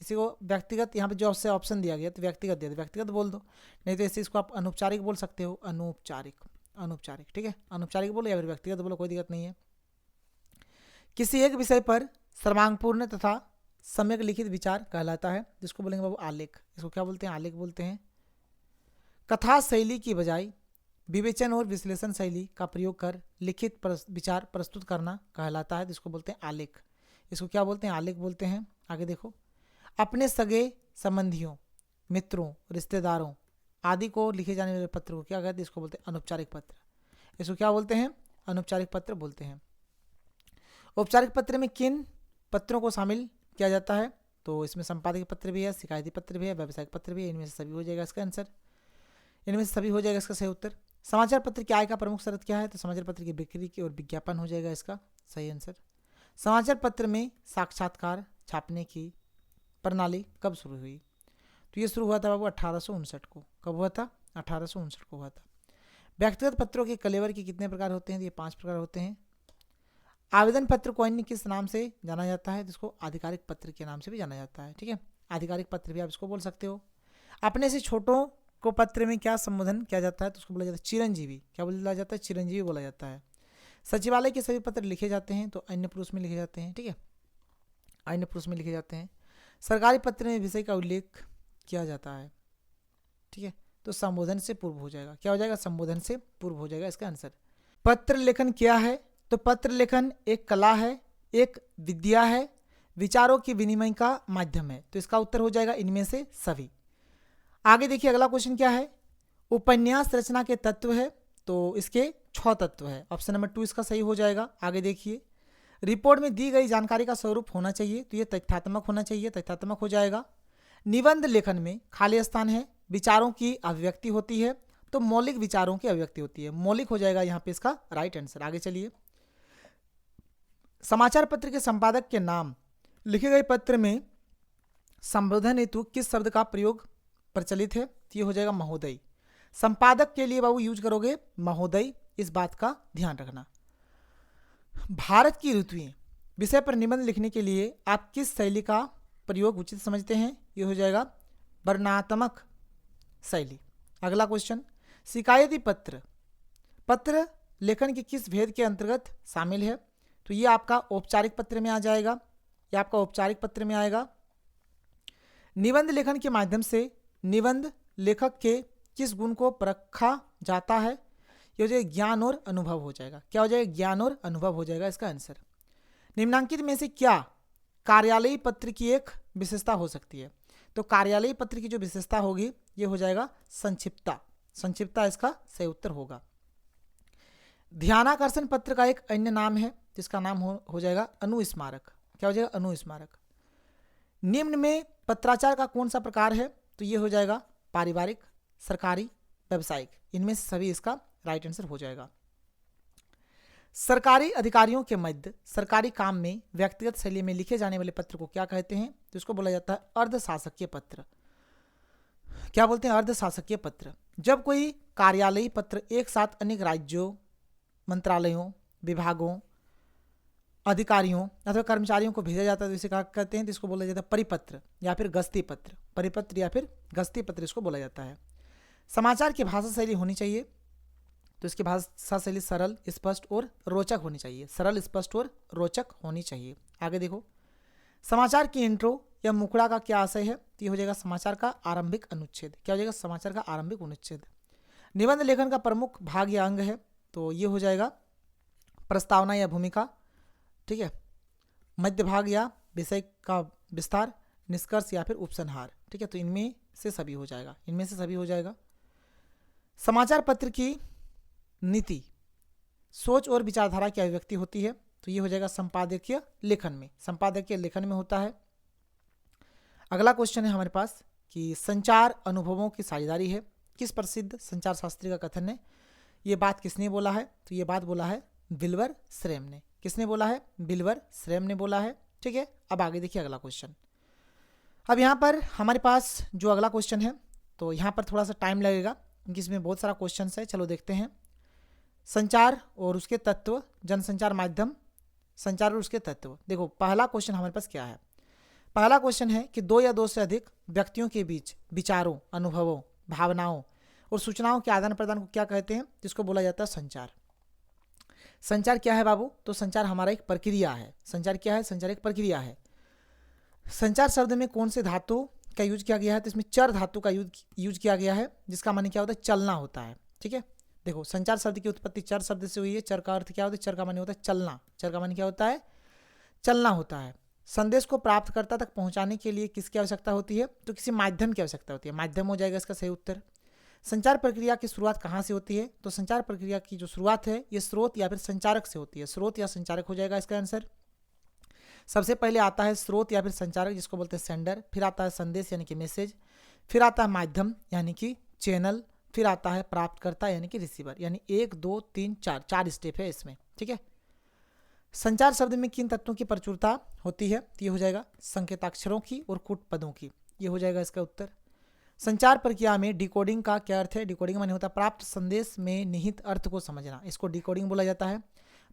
इसी को व्यक्तिगत, यहाँ पे जो आपसे ऑप्शन दिया गया तो व्यक्तिगत दे दो, व्यक्तिगत बोल दो, नहीं तो ऐसे इसको आप अनौपचारिक बोल सकते हो, अनौपचारिक, अनौपचारिक। ठीक है, अनौपचारिक बोलो या फिर व्यक्तिगत बोलो, कोई दिक्कत नहीं है। किसी एक विषय पर सर्वांगपूर्ण तथा सम्यक लिखित विचार कहलाता है, जिसको बोलेंगे बाबू आलेख। इसको क्या बोलते हैं? आलेख बोलते हैं। कथा शैली की बजाय विवेचन और विश्लेषण शैली का प्रयोग कर लिखित विचार प्रस्तुत करना कहलाता है, जिसको बोलते हैं आलेख। इसको क्या बोलते हैं? आलेख बोलते हैं। आगे देखो, अपने सगे संबंधियों, मित्रों, रिश्तेदारों आदि को लिखे जाने वाले पत्र को क्या कहते हैं? इसको बोलते हैं अनौपचारिक पत्र। इसको क्या बोलते हैं? अनौपचारिक पत्र बोलते हैं। औपचारिक पत्र में किन पत्रों को शामिल किया जाता है? तो इसमें संपादकीय पत्र भी है, शिकायती पत्र भी है, व्यावसायिक पत्र भी है। इनमें से सभी हो जाएगा इसका आंसर, इनमें से सभी हो जाएगा इसका सही उत्तर। समाचार पत्र की आय का प्रमुख शर्त क्या है? तो समाचार पत्र की बिक्री की और विज्ञापन हो जाएगा इसका सही आंसर। समाचार पत्र में साक्षात्कार छापने की प्रणाली कब शुरू हुई? तो ये शुरू हुआ था बाबू 1859 को। कब हुआ था? 1859 को हुआ था। व्यक्तिगत पत्रों के कलेवर के कितने प्रकार होते हैं? ये 5 प्रकार होते हैं। आवेदन पत्र को अन्य किस नाम से जाना जाता है? जिसको आधिकारिक पत्र के नाम से भी जाना जाता है। ठीक है, आधिकारिक पत्र भी आप इसको बोल सकते हो। अपने से छोटों को पत्र में क्या संबोधन किया जाता है? तो उसको बोला जाता है चिरंजीवी। क्या बोला जाता है? चिरंजीवी बोला जाता है। सचिवालय के सभी पत्र लिखे जाते हैं तो अन्य पुरुष में लिखे जाते हैं। ठीक है, अन्य पुरुष में लिखे जाते हैं। सरकारी पत्र में विषय का उल्लेख किया जाता है। ठीक है, तो संबोधन से पूर्व हो जाएगा। क्या हो जाएगा? संबोधन से पूर्व हो जाएगा इसका आंसर। पत्र लेखन क्या है? तो पत्र लेखन एक कला है, एक विद्या है, विचारों की विनिमय का माध्यम है। तो इसका उत्तर हो जाएगा इनमें से सभी। आगे देखिए अगला क्वेश्चन क्या है? उपन्यास रचना के तत्व है, तो इसके 6 तत्व है। ऑप्शन नंबर 2 इसका सही हो जाएगा। आगे देखिए, रिपोर्ट में दी गई जानकारी का स्वरूप होना चाहिए, तो ये तथ्यात्मक होना चाहिए, तथ्यात्मक हो जाएगा। निबंध लेखन में खाली स्थान है, विचारों की अभिव्यक्ति होती है, तो मौलिक विचारों की अभिव्यक्ति होती है। मौलिक हो जाएगा यहाँ पे इसका राइट आंसर। आगे चलिए, समाचार पत्र के संपादक के नाम लिखे गए पत्र में संबोधन हेतु किस शब्द का प्रयोग प्रचलित है? तो ये हो जाएगा महोदय। संपादक के लिए बाबू यूज करोगे महोदय, इस बात का ध्यान रखना। भारत की ऋतुएं विषय पर निबंध लिखने के लिए आप किस शैली का प्रयोग उचित समझते हैं? ये हो जाएगा वर्णनात्मक शैली। अगला क्वेश्चन, शिकायती पत्र पत्र लेखन के किस भेद के अंतर्गत शामिल है? तो ये आपका औपचारिक पत्र में आ जाएगा, ये आपका औपचारिक पत्र में आएगा। निबंध लेखन के माध्यम से निबंध लेखक के किस गुण को परखा जाता है? ये हो जाएगा ज्ञान और अनुभव हो जाएगा। क्या हो जाएगा? ज्ञान और अनुभव हो जाएगा इसका आंसर। निम्नांकित में से क्या कार्यालयी पत्र की एक विशेषता हो सकती है? तो कार्यालयी पत्र की जो विशेषता होगी ये हो जाएगा संक्षिप्तता। संक्षिप्तता इसका सही उत्तर होगा। ध्यानाकर्षण पत्र का एक अन्य नाम है जिसका नाम हो जाएगा अनुस्मारक। क्या हो जाएगा? अनुस्मारक। निम्न में पत्राचार का कौन सा प्रकार है? तो ये हो जाएगा पारिवारिक, सरकारी, व्यावसायिक। इनमें से सभी इसका राइट आंसर हो जाएगा। सरकारी अधिकारियों के मध्य सरकारी काम में व्यक्तिगत शैली में लिखे जाने वाले पत्र को क्या कहते हैं? तो इसको बोला जाता है अर्धशासकीय पत्र। क्या बोलते हैं? अर्धशासकीय पत्र। जब कोई कार्यालयी पत्र एक साथ अनेक राज्यों, मंत्रालयों, विभागों, अधिकारियों अथवा कर्मचारियों को भेजा जाता है तो इसे क्या कहते हैं? तो इसको बोला जाता है परिपत्र या फिर गस्ती पत्र। परिपत्र या फिर गस्ती पत्र इसको बोला जाता है। समाचार की भाषा शैली होनी चाहिए, तो इसकी भाषा शैली सरल, स्पष्ट और रोचक होनी चाहिए। सरल, स्पष्ट और रोचक होनी चाहिए। आगे देखो, समाचार की इंट्रो या मुखड़ा का क्या आशय है? तो ये हो जाएगा समाचार का आरंभिक अनुच्छेद। क्या हो जाएगा? समाचार का आरंभिक अनुच्छेद। निबंध लेखन का प्रमुख भाग या अंग है, तो ये हो जाएगा प्रस्तावना या भूमिका, ठीक है, मध्य भाग या विषय का विस्तार, निष्कर्ष या फिर उपसंहार, ठीक है। तो इनमें से सभी हो जाएगा, इनमें से सभी हो जाएगा। समाचार पत्र की नीति सोच और विचारधारा की अभिव्यक्ति होती है, तो ये हो जाएगा संपादकीय लेखन में, संपादकीय लेखन में होता है। अगला क्वेश्चन है हमारे पास कि संचार अनुभवों की साझेदारी है, किस प्रसिद्ध संचार शास्त्री का कथन है? ये बात किसने बोला है? तो ये बात बोला है विल्बर श्रेम ने। किसने बोला है? विल्बर श्रेम ने बोला है, ठीक है। अब आगे देखिए अगला क्वेश्चन। अब यहाँ पर हमारे पास जो अगला क्वेश्चन है, तो यहाँ पर थोड़ा सा टाइम लगेगा क्योंकि इसमें बहुत सारा क्वेश्चन है। चलो देखते हैं। संचार और उसके तत्व, जनसंचार माध्यम, संचार और उसके तत्व। देखो पहला क्वेश्चन हमारे पास क्या है? पहला क्वेश्चन है कि दो या दो से अधिक व्यक्तियों के बीच विचारों, अनुभवों, भावनाओं और सूचनाओं के आदान प्रदान को क्या कहते हैं? जिसको बोला जाता है संचार। संचार क्या है बाबू? तो संचार हमारा एक प्रक्रिया है। संचार क्या है? संचार एक प्रक्रिया है। संचार शब्द में कौन से धातु का यूज किया गया है? तो इसमें चर धातु का यूज किया गया है, जिसका माने क्या होता है? चलना होता है, ठीक है। देखो संचार शब्द की उत्पत्ति चर शब्द से हुई है। चर का अर्थ क्या होता है? चर का माने होता है चलना। चर का माने क्या होता है? चलना होता है। संदेश को प्राप्तकर्ता तक पहुंचाने के लिए किसकी आवश्यकता होती है? तो किसी माध्यम की आवश्यकता होती है। माध्यम हो जाएगा इसका सही उत्तर। संचार प्रक्रिया की शुरुआत कहाँ से होती है? तो संचार प्रक्रिया की जो शुरुआत है ये स्रोत या फिर संचारक से होती है। स्रोत या संचारक हो जाएगा इसका आंसर। सबसे पहले आता है स्रोत या फिर संचारक, जिसको बोलते हैं सेंडर। फिर आता है संदेश यानी कि मैसेज। फिर आता है माध्यम यानी कि चैनल। फिर आता है प्राप्तकर्ता यानी कि रिसीवर। यानी 1 2 3 4 4 स्टेप है इसमें, ठीक है। संचार शब्द में किन तत्वों की प्रचुरता होती है? तो ये हो जाएगा संकेताक्षरों की और कूट पदों की। ये हो जाएगा इसका उत्तर। संचार प्रक्रिया में डिकोडिंग का क्या अर्थ है? डिकोडिंग माने होता है प्राप्त संदेश में निहित अर्थ को समझना, इसको डिकोडिंग बोला जाता है।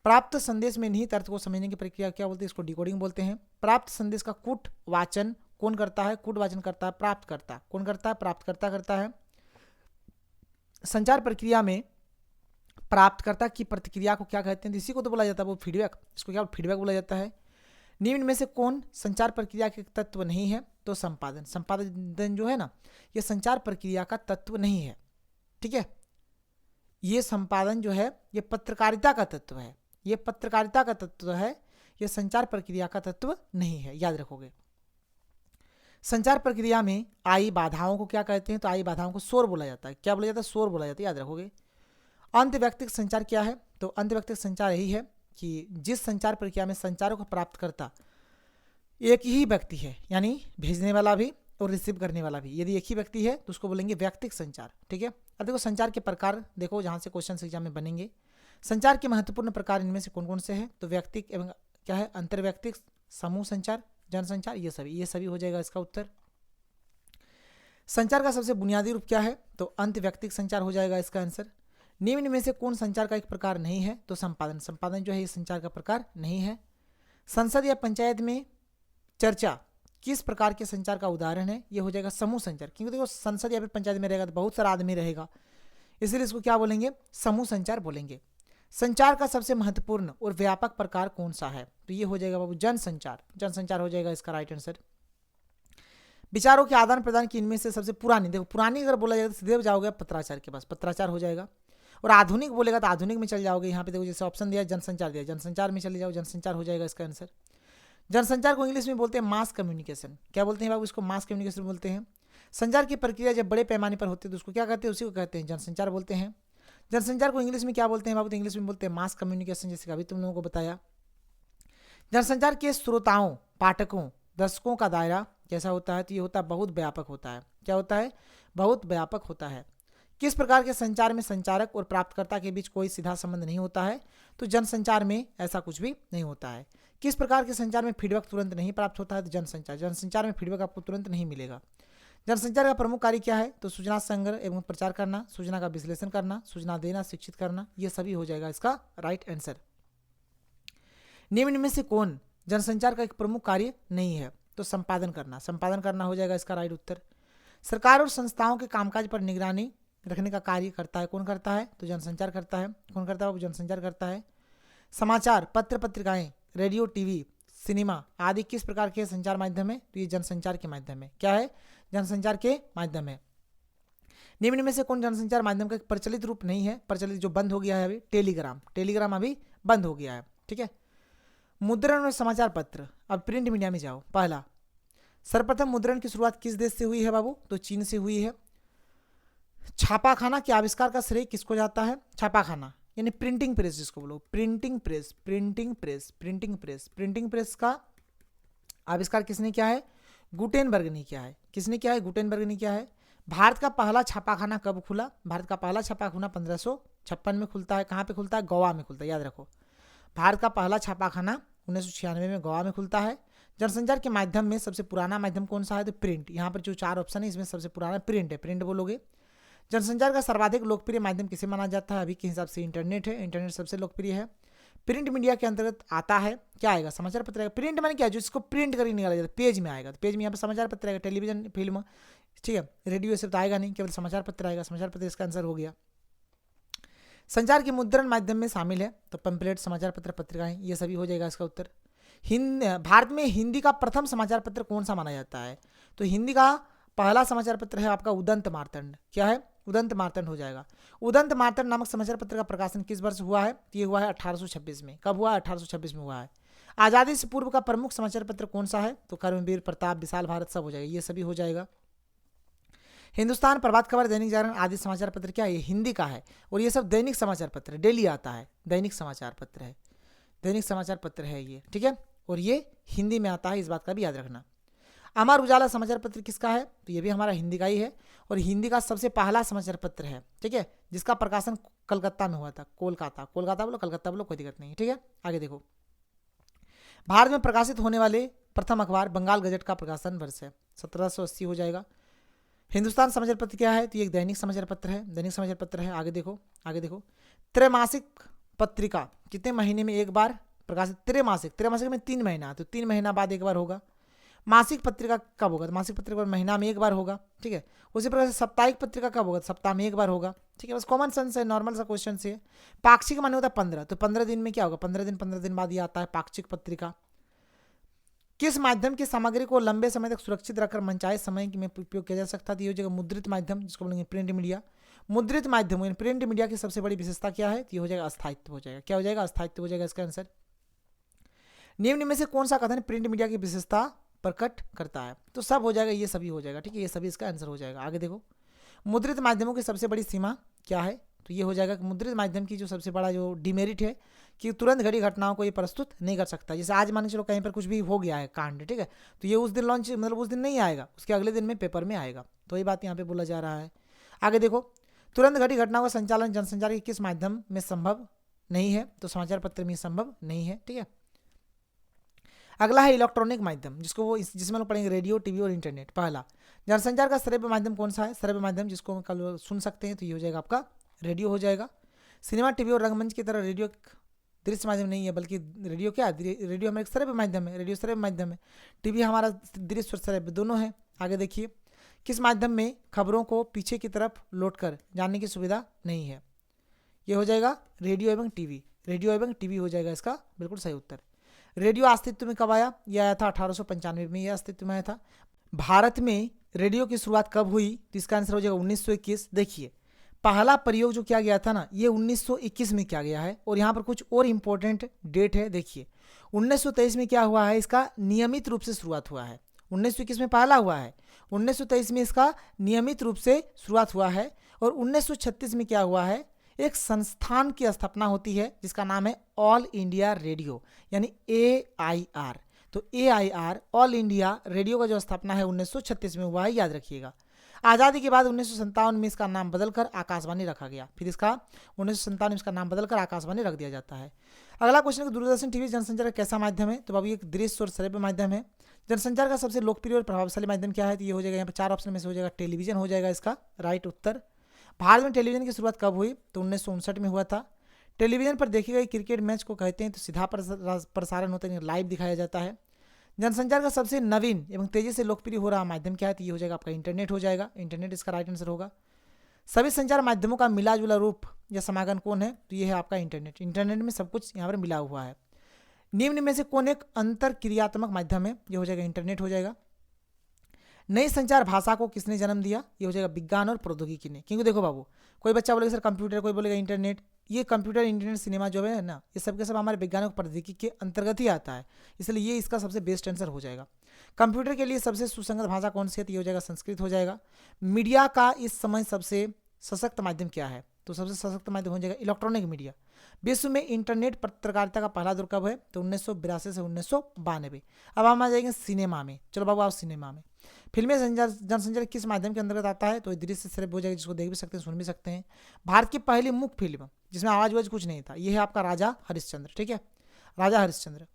प्राप्त संदेश में निहित अर्थ को समझने की प्रक्रिया क्या बोलते हैं? इसको डिकोडिंग बोलते हैं। प्राप्त संदेश का कूट वाचन कौन करता है? कूट वाचन करता है प्राप्तकर्ता। कौन करता है? प्राप्तकर्ता करता है। संचार प्रक्रिया में प्राप्तकर्ता की प्रतिक्रिया को क्या कहते हैं? इसी को तो बोला जाता है वो फीडबैक। इसको क्या फीडबैक बोला जाता है। निम्न में से कौन संचार प्रक्रिया के तत्व नहीं है? तो संपादन। संपादन जो है ना, ये संचार प्रक्रिया का तत्व नहीं है, ठीक है। ये संपादन जो है ये पत्रकारिता का तत्व है। ये पत्रकारिता का तत्व है, ये संचार प्रक्रिया का तत्व नहीं है, याद रखोगे। संचार प्रक्रिया में आई बाधाओं को क्या कहते हैं? तो आई बाधाओं को शोर बोला जाता है। क्या बोला जाता है? शोर बोला जाता है, याद रखोगे। अंतव्यक्तिक संचार क्या है? तो अंतव्यक्तिक संचार यही है कि जिस संचार प्रक्रिया में संचारों को प्राप्त करता एक ही व्यक्ति है, यानी भेजने वाला भी और रिसीव करने वाला भी, यदि एक ही व्यक्ति है तो उसको बोलेंगे व्यक्तिक संचार, ठीक है। अब देखो संचार के प्रकार देखो जहाँ से क्वेश्चन एग्जाम में बनेंगे। संचार के महत्वपूर्ण प्रकार इनमें से कौन कौन से हैं? तो व्यक्तिक एवं क्या है, अंतर्व्यक्तिक, समूह संचार, जनसंचार, ये सभी हो जाएगा इसका उत्तर। संचार का सबसे बुनियादी रूप क्या है? तो अंतव्यक्तिक संचार हो जाएगा इसका आंसर। निम्न में से कौन संचार का एक प्रकार नहीं है? तो संपादन। संपादन जो है ये संचार का प्रकार नहीं है। संसद या पंचायत में चर्चा किस प्रकार के संचार का उदाहरण है? ये हो जाएगा समूह संचार, क्योंकि देखो संसद या फिर पंचायत में रहेगा तो बहुत सारा आदमी रहेगा, इसलिए इसको क्या बोलेंगे? समूह संचार बोलेंगे। संचार का सबसे महत्वपूर्ण और व्यापक प्रकार कौन सा है? तो ये हो जाएगा बाबू जनसंचार। जनसंचार हो जाएगा इसका राइट आंसर। विचारों के आदान प्रदान की इनमें से सबसे पुरानी, देखो पुरानी अगर बोला जाएगा तो सीधे जाओगे पत्राचार के पास, पत्राचार हो जाएगा। और आधुनिक बोलेगा तो आधुनिक में चल जाओगे। यहाँ पे देखो जैसे ऑप्शन दिया जनसंचार दिया, जनसंचार में चले जाओ, जनसंचार हो जाएगा इसका आंसर। जनसंचार को इंग्लिश में बोलते हैं मास कम्युनिकेशन। क्या बोलते हैं बाबू? इसको मास कम्युनिकेशन बोलते हैं। संचार की प्रक्रिया जब बड़े पैमाने पर होती है तो उसको क्या कहते हैं? उसी को कहते हैं जनसंचार बोलते हैं। जनसंचार को इंग्लिश में क्या बोलते हैं बाबू? तो इंग्लिश में बोलते हैं मास कम्युनिकेशन, जैसे अभी तुम लोगों को बताया। जनसंचार के श्रोताओं, पाठकों, दर्शकों का दायरा कैसा होता है? तो ये होता है बहुत व्यापक होता है। क्या होता है? बहुत व्यापक होता है। किस प्रकार के संचार में संचारक और प्राप्तकर्ता के बीच कोई सीधा संबंध नहीं होता है? तो जनसंचार में ऐसा कुछ भी नहीं होता है। किस प्रकार के संचार में फीडबैक तुरंत नहीं प्राप्त होता है? तो जनसंचार। जनसंचार में फीडबैक आपको तुरंत नहीं मिलेगा। जनसंचार का प्रमुख कार्य क्या है? तो सूचना संग्रह एवं प्रचार करना, सूचना का विश्लेषण करना, सूचना देना, शिक्षित करना, ये सभी हो जाएगा इसका राइट आंसर। निम्न में से कौन जनसंचार का एक प्रमुख कार्य नहीं है? तो संपादन करना। संपादन करना हो जाएगा इसका राइट उत्तर। सरकार और संस्थाओं के कामकाज पर निगरानी रखने का कार्य करता है, कौन करता है? तो जनसंचार करता है। कौन करता है? वो जनसंचार करता है। समाचार, पत्र पत्रिकाएं, रेडियो, टीवी, सिनेमा आदि किस प्रकार के संचार माध्यम है? तो ये जनसंचार के माध्यम है। क्या है? जनसंचार के माध्यम है। निम्न में से कौन जनसंचार माध्यम का एक प्रचलित रूप नहीं है? प्रचलित जो बंद हो गया है अभी, टेलीग्राम। टेलीग्राम अभी बंद हो गया है, ठीक है। मुद्रण और समाचार पत्र। अब प्रिंट मीडिया में जाओ। पहला, सर्वप्रथम मुद्रण की शुरुआत किस देश से हुई है बाबू? तो चीन से हुई है। छापाखाना के आविष्कार का श्रेय किसको जाता है? छापाखाना यानी प्रिंटिंग प्रेस जिसको बोलो, printing press, printing press, printing press. Printing press का आविष्कार किसने किया है? गुटेनबर्ग ने किया है। किसने किया है? गुटेनबर्ग ने किया है। भारत का पहला छापाखाना कब खुला? भारत का पहला छापाखाना 1556 में खुलता है। कहाँ पे खुलता है? गोवा में खुलता है, याद रखो। भारत का पहला छापाखाना 1996 में गोवा में खुलता है। जनसंचार के माध्यम में सबसे पुराना माध्यम कौन सा है? तो प्रिंट। यहाँ पर जो 4 ऑप्शन है इसमें सबसे पुराना प्रिंट है, प्रिंट बोलोगे। जनसंचार का सर्वाधिक लोकप्रिय माध्यम किसे माना जाता है? अभी के हिसाब से इंटरनेट है। इंटरनेट सबसे लोकप्रिय है। प्रिंट मीडिया के अंतर्गत आता है, क्या आएगा? समाचार पत्र आएगा। प्रिंट माने क्या? जो इसको प्रिंट करके निकाला जाता है, पेज में आएगा। तो पेज में यहाँ पर समाचार पत्र आएगा, टेलीविजन, फिल्म, ठीक है। रेडियो ये सब तो आएगा नहीं, केवल समाचार पत्र आएगा। समाचार पत्र इसका आंसर हो गया। संचार के मुद्रण माध्यम में शामिल है तो पंपलेट, समाचार पत्र, पत्रिकाएं, ये सभी हो जाएगा इसका उत्तर। भारत में हिंदी का प्रथम समाचार पत्र कौन सा माना जाता है? तो हिंदी का पहला समाचार पत्र है आपका उदंत मार्तंड। क्या है? उदंत मार्तंड हो जाएगा। उदंत मार्तंड नामक समाचार पत्र का प्रकाशन किस वर्ष हुआ है? ये हुआ है 1826 में। कब हुआ? 1826 में हुआ है। आज़ादी से पूर्व का प्रमुख समाचार पत्र कौन सा है? तो कर्मवीर, प्रताप, विशाल भारत, सब हो जाएगा, ये सभी हो जाएगा। हिंदुस्तान, प्रभात खबर, दैनिक जागरण आदि समाचार पत्र क्या है? ये हिंदी का है और ये सब दैनिक समाचार पत्र है, डेली आता है, दैनिक समाचार पत्र है, दैनिक समाचार पत्र है ये, ठीक है। और ये हिंदी में आता है, इस बात का भी याद रखना। अमर उजाला समाचार पत्र किसका है? तो ये भी हमारा हिंदी का ही है और हिंदी का सबसे पहला समाचार पत्र है, ठीक है, जिसका प्रकाशन कलकत्ता में हुआ था। कोलकाता, कोलकाता बोलो, कलकत्ता बोलो, कोई दिक्कत नहीं, ठीक है। आगे देखो, भारत में प्रकाशित होने वाले प्रथम अखबार बंगाल गजट का प्रकाशन वर्ष है 1780 हो जाएगा। हिंदुस्तान समाचार पत्र क्या है? तो ये एक दैनिक समाचार पत्र है, दैनिक समाचार पत्र है। आगे देखो, आगे देखो, त्रैमासिक पत्रिका कितने महीने में एक बार प्रकाशित? त्रैमासिक, त्रैमासिक में 3 महीना, तो 3 महीना बाद एक बार होगा। मासिक पत्रिका कब होगा? तो मासिक पत्रिका महीना में एक बार होगा, ठीक है। उसी प्रकार से साप्ताहिक पत्रिका कब होगा? सप्ताह में एक बार होगा, ठीक है। बस कॉमन सेंस है, नॉर्मल सा क्वेश्चन से। पाक्षिक माने होता है 15, तो 15 दिन में क्या होगा? 15 दिन बाद ये आता है पाक्षिक पत्रिका। किस माध्यम की सामग्री को लंबे समय तक सुरक्षित रखकर मनचाहे समय में उपयोग किया जा सकता है? तो ये हो जाएगा मुद्रित माध्यम, जिसको बोलेंगे प्रिंट मीडिया। मुद्रित माध्यम प्रिंट मीडिया की सबसे बड़ी विशेषता क्या है? तो ये हो जाएगा अस्थायित्व हो जाएगा। क्या हो जाएगा? अस्थायित्व हो जाएगा इसका आंसर। निम्न में से कौन सा कथन प्रिंट मीडिया की विशेषता प्रकट करता है? तो सब हो जाएगा, ये सभी हो जाएगा, ठीक है, ये सभी इसका आंसर हो जाएगा। आगे देखो, मुद्रित माध्यमों की सबसे बड़ी सीमा क्या है? तो ये हो जाएगा कि मुद्रित माध्यम की जो सबसे बड़ा जो डिमेरिट है कि तुरंत घड़ी घटनाओं को ये प्रस्तुत नहीं कर सकता। जैसे आज मान के चलो कहीं पर कुछ भी हो गया है कांड, ठीक है, तो ये उस दिन लॉन्च, मतलब उस दिन नहीं आएगा, उसके अगले दिन में पेपर में आएगा, तो ये बात यहाँ पे बोला जा रहा है। आगे देखो, तुरंत घटी घटनाओं का संचालन जनसंचार के किस माध्यम में संभव नहीं है? तो समाचार पत्र में संभव नहीं है। ठीक है, अगला है इलेक्ट्रॉनिक माध्यम, जिसमें हम लोग पढ़ेंगे रेडियो, टीवी और इंटरनेट। पहला, जनसंचार का श्रव्य माध्यम कौन सा है? श्रव्य माध्यम जिसको हम कल सुन सकते हैं, तो ये हो जाएगा आपका रेडियो हो जाएगा। सिनेमा, टीवी और रंगमंच की तरह रेडियो दृश्य माध्यम नहीं है, बल्कि रेडियो क्या, रेडियो हमारा एक श्रव्य माध्यम है, रेडियो श्रव्य माध्यम है। टीवी हमारा दृश्य और श्रव्य दोनों है। आगे देखिए, किस माध्यम में खबरों को पीछे की तरफ लौट कर जानने की सुविधा नहीं है? ये हो जाएगा रेडियो एवं टीवी। रेडियो एवं टीवी हो जाएगा इसका बिल्कुल सही उत्तर। रेडियो अस्तित्व में कब आया? यह आया था 1895 में, यह अस्तित्व में आया था। भारत में रेडियो की शुरुआत कब हुई? तो इसका आंसर हो जाएगा 1921। देखिए, पहला प्रयोग जो किया गया था ना, ये 1921 में किया गया है। और यहाँ पर कुछ और इम्पोर्टेंट डेट है। देखिए, 1923 में क्या हुआ है? इसका नियमित रूप से शुरुआत हुआ है। 1921 में पहला हुआ है, 1923 में इसका नियमित रूप से शुरुआत हुआ है। और 1936 में क्या हुआ है? एक संस्थान की स्थापना होती है जिसका नाम है ऑल इंडिया रेडियो, यानी AIR। तो AIR ऑल इंडिया रेडियो का जो स्थापना है 1936 में हुआ है, याद रखिएगा। आज़ादी के बाद 1957 में इसका नाम बदलकर आकाशवाणी रखा गया। फिर इसका 1957 में इसका नाम बदलकर आकाशवाणी रख दिया जाता है। अगला क्वेश्चन है, दूरदर्शन टीवी जनसंचार का कैसा माध्यम है? तो बाबू एक दृश्य और श्रव्य माध्यम है। जनसंचार का सबसे लोकप्रिय और प्रभावशाली माध्यम क्या है? तो ये हो जाएगा, यहाँ पर 4 ऑप्शन में से हो जाएगा टेलीविजन हो जाएगा इसका राइट उत्तर। भारत में टेलीविजन की शुरुआत कब हुई? तो 1959 में हुआ था। टेलीविजन पर देखे गए क्रिकेट मैच को कहते हैं तो सीधा प्रसारण होता है, लाइव दिखाया जाता है। जनसंचार का सबसे नवीन एवं तेजी से लोकप्रिय हो रहा माध्यम क्या है? तो ये हो जाएगा आपका इंटरनेट हो जाएगा। इंटरनेट इसका राइट आंसर होगा। सभी संचार माध्यमों का मिला जुला रूप या समागम कौन है? तो ये है आपका इंटरनेट। इंटरनेट में सब कुछ यहाँ पर मिला हुआ है। निम्न में से कौन एक अंतर क्रियात्मक माध्यम है? ये हो जाएगा इंटरनेट हो जाएगा। नई संचार भाषा को किसने जन्म दिया? ये हो जाएगा विज्ञान और प्रौद्योगिकी ने। क्योंकि देखो बाबू, कोई बच्चा बोलेगा सर कंप्यूटर, कोई बोलेगा इंटरनेट। ये कंप्यूटर, इंटरनेट, सिनेमा जो है ना, ये सब के सब हमारे विज्ञान और प्रौद्योगिकी के अंतर्गत ही आता है, इसलिए ये इसका सबसे बेस्ट आंसर हो जाएगा। कंप्यूटर के लिए सबसे सुसंगत भाषा कौन सी है? तो ये हो जाएगा संस्कृत हो जाएगा। मीडिया का इस समय सबसे सशक्त माध्यम क्या है? तो सबसे सशक्त माध्यम हो जाएगा इलेक्ट्रॉनिक मीडिया। विश्व में इंटरनेट पत्रकारिता का पहला दौर कब है? तो 1982 से 1992। अब हम आ जाएंगे सिनेमा में। चलो बाबू आओ सिनेमा में। फिल्में जनसंचार किस माध्यम के अंतर्गत आता है? तो दृश्य श्रव्य हो जाएगा, जिसको देख भी सकते हैं, सुन भी सकते हैं। भारत की पहली मुख्य फिल्म जिसमें आवाज वाज कुछ नहीं था, यह है आपका राजा हरिश्चंद्र। ठीक है, राजा हरिश्चंद्र।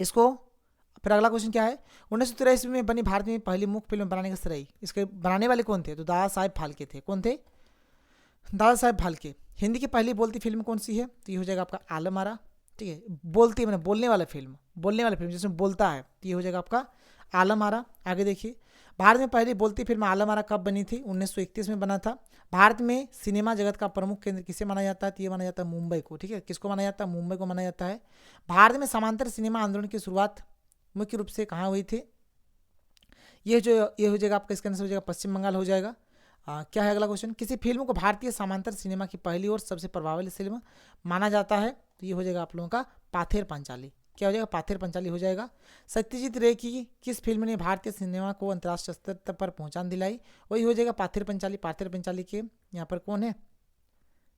इसको फिर अगला क्वेश्चन क्या है? 1983 में बनी भारत में पहली मुख्य फिल्म बनाने का श्रेय इसके बनाने वाले कौन थे? तो दादा साहेब फाल्के थे। कौन थे? दादा साहेब फाल्के। हिंदी की पहली बोलती फिल्म कौन सी है? तो ये हो जाएगा आपका आलम आरा। ठीक है, बोलती मैंने बोलने वाला फिल्म जिसमें बोलता है, तो ये हो जाएगा आपका आलम आरा। आगे देखिए, भारत में पहली बोलती फिल्म आलम आरा कब बनी थी? 1931 में बना था। भारत में सिनेमा जगत का प्रमुख केंद्र किसे माना जाता है? तो ये माना जाता है मुंबई को। ठीक है, किसको माना जाता है? मुंबई को माना जाता है। भारत में समांतर सिनेमा आंदोलन की शुरुआत मुख्य रूप से कहाँ हुई थी? ये हो जाएगा आपका, इसका आंसर हो जाएगा पश्चिम बंगाल हो जाएगा। क्या है अगला क्वेश्चन? किसी फिल्म को भारतीय समांतर सिनेमा की पहली और सबसे प्रभावशाली फिल्म माना जाता है? तो ये हो जाएगा आप लोगों का पाथेर पंचाली। क्या हो जाएगा? पाथेर पंचाली हो जाएगा। सत्यजीत रे की किस फिल्म ने भारतीय सिनेमा को अंतर्राष्ट्रीय स्तर पर पहचान दिलाई? वही हो जाएगा पाथेर पंचाली। पाथेर पंचाली के यहाँ पर कौन है?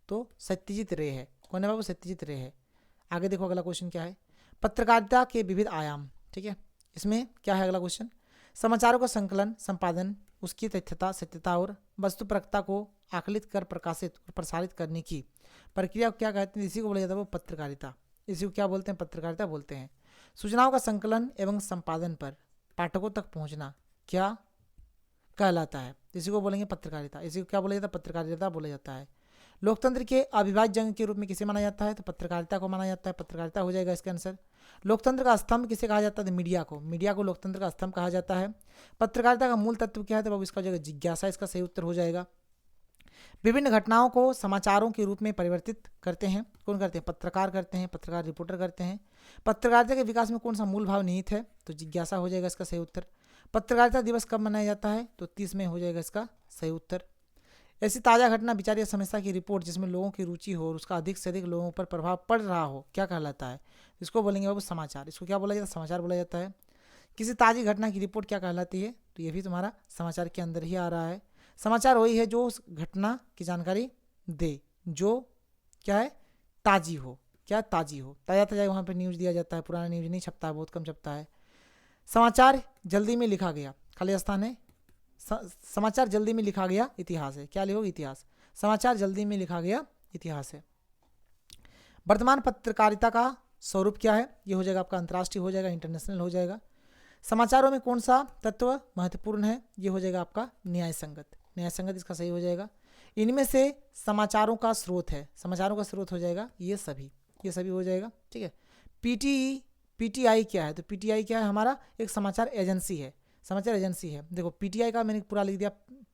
तो सत्यजीत रे है। कौन है बाबू? सत्यजीत रे है। आगे देखो अगला क्वेश्चन क्या है? पत्रकारिता के विविध आयाम। ठीक है, इसमें क्या है अगला क्वेश्चन? समाचारों का संकलन, संपादन, उसकी तथ्यता, सत्यता और वस्तुपरकता को आकलित कर प्रकाशित और प्रसारित करने की प्रक्रिया को क्या कहते हैं? इसी को बोला जाता है वो पत्रकारिता। इसी को क्या बोलते हैं? पत्रकारिता बोलते हैं। सूचनाओं का संकलन एवं संपादन पर पाठकों तक पहुंचना क्या कहलाता है? इसी को बोलेंगे पत्रकारिता। इसी को क्या बोला जाता है? पत्रकारिता बोला जाता है। लोकतंत्र के अविभाज्य अंग के रूप में किसे माना जाता है? तो पत्रकारिता को माना जाता है। पत्रकारिता हो जाएगा इसका आंसर। लोकतंत्र का स्तंभ किसे कहा जाता है? तो मीडिया को। मीडिया को लोकतंत्र का स्तंभ कहा जाता है। पत्रकारिता का मूल तत्व क्या है? तो बाबू इसका हो जाएगा जिज्ञासा। इसका सही उत्तर हो जाएगा। विभिन्न घटनाओं को समाचारों के रूप में परिवर्तित करते हैं कौन करते हैं? पत्रकार करते हैं। पत्रकार रिपोर्टर करते हैं। पत्रकारिता के विकास में कौन सा मूल भाव निहित है? तो जिज्ञासा हो जाएगा इसका सही उत्तर। पत्रकारिता दिवस कब मनाया जाता है? तो 30 में हो जाएगा इसका सही उत्तर। ऐसी ताज़ा घटना, विचार या समस्या की रिपोर्ट जिसमें लोगों की रुचि हो और उसका अधिक से अधिक लोगों पर प्रभाव पड़ रहा हो क्या कहलाता है? इसको बोलेंगे बाबू समाचार। इसको क्या बोला जाता है? समाचार बोला जाता है। किसी ताज़ी घटना की रिपोर्ट क्या कहलाती है? तो ये भी तुम्हारा समाचार के अंदर ही आ रहा है। समाचार वही है जो उस घटना की जानकारी दे जो क्या है? ताज़ी हो। क्या? ताज़ी हो। ताज़ा ताज़ा वहाँ पर न्यूज़ दिया जाता है। पुराना न्यूज़ नहीं छपता है, बहुत कम छपता है। समाचार जल्दी में लिखा गया, खाली स्थान है। समाचार जल्दी में लिखा गया इतिहास है। क्या लिखोगे? इतिहास। समाचार जल्दी में लिखा गया इतिहास है। वर्तमान पत्रकारिता का स्वरूप क्या है? ये हो जाएगा आपका अंतर्राष्ट्रीय हो जाएगा, इंटरनेशनल हो जाएगा। समाचारों में कौन सा तत्व महत्वपूर्ण है? ये हो जाएगा आपका न्याय संगत, न्याय संगत इसका सही हो जाएगा। इनमें से समाचारों का स्रोत है, समाचारों का स्रोत हो जाएगा ये सभी हो जाएगा, ठीक है। पीटीआई क्या है? तो पीटीआई क्या है? हमारा एक समाचार एजेंसी है, समाचार एजेंसी है। देखो पीटीआई का मैंने पूरा लिख दिया,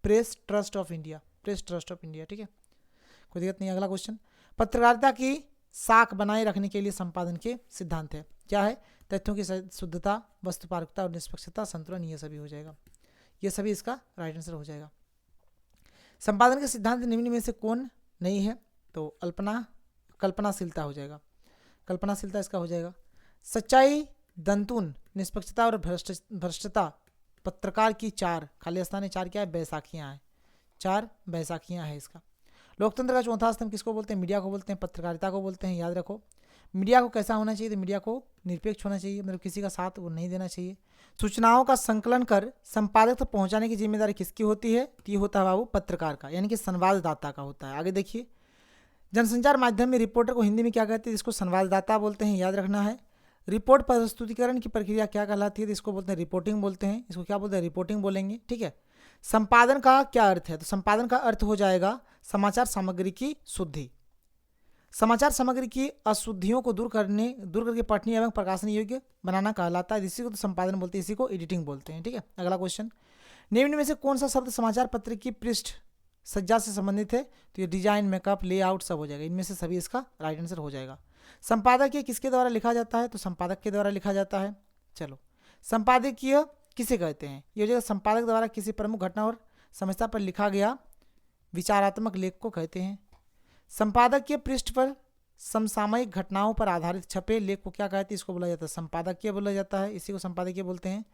press trust of India, press trust of India, ठीक है, कोई दिक्कत नहीं। अगला क्वेश्चन, पत्रकारिता की साख बनाए रखने के लिए संपादन के सिद्धांत है, क्या है? तथ्यों की शुद्धता, वस्तुपारकता और निष्पक्षता, संतुलन, ये सभी हो जाएगा, ये सभी इसका राइट आंसर हो जाएगा। संपादन के सिद्धांत निम्न में से कौन नहीं है? तो कल्पनाशीलता हो जाएगा, कल्पनाशीलता इसका हो जाएगा। सच्चाई, दंतुन, निष्पक्षता और भ्रष्टता पत्रकार की चार खाली स्थान है, चार क्या है? बैसाखियाँ हैं, चार बैसाखियाँ हैं इसका। लोकतंत्र का चौथा स्तंभ किसको बोलते हैं? मीडिया को बोलते हैं, पत्रकारिता को बोलते हैं, याद रखो। मीडिया को कैसा होना चाहिए? तो मीडिया को निरपेक्ष होना चाहिए, मतलब किसी का साथ वो नहीं देना चाहिए। सूचनाओं का संकलन कर संपादक तक पहुंचाने की जिम्मेदारी किसकी होती है? तो ये होता है बाबू पत्रकार का, यानी कि संवाददाता का होता है। आगे देखिए, जनसंचार माध्यम में रिपोर्टर को हिंदी में क्या कहते हैं? इसको संवाददाता बोलते हैं, याद रखना है। रिपोर्ट प्रस्तुतिकरण की प्रक्रिया क्या कहलाती है? तो इसको बोलते हैं रिपोर्टिंग बोलते हैं, इसको क्या बोलते हैं? रिपोर्टिंग बोलेंगे, ठीक है। संपादन का क्या अर्थ है? तो संपादन का अर्थ हो जाएगा समाचार सामग्री की शुद्धि, समाचार सामग्री की अशुद्धियों को दूर करके पठनीय एवं प्रकाशन योग्य बनाना कहलाता है। इसी को तो संपादन बोलते हैं, इसी को एडिटिंग बोलते हैं, ठीक है। अगला क्वेश्चन, निम्न में से कौन सा शब्द समाचार पत्र की पृष्ठ सज्जा से संबंधित है? तो ये डिजाइन, मेकअप, लेआउट सब हो जाएगा, इनमें से सभी इसका राइट आंसर हो जाएगा। संपादकीय किसके द्वारा लिखा जाता है? तो संपादक के द्वारा लिखा जाता है। चलो, संपादकीय किसे कहते हैं? ये हो जाएगा संपादक द्वारा किसी प्रमुख घटना और समस्या पर लिखा गया विचारात्मक लेख को कहते हैं। संपादक के पृष्ठ पर समसामयिक घटनाओं पर आधारित छपे लेख को क्या कहते हैं? इसको बोला जाता है संपादकीय बोला जाता है, इसी को संपादकीय बोलते हैं।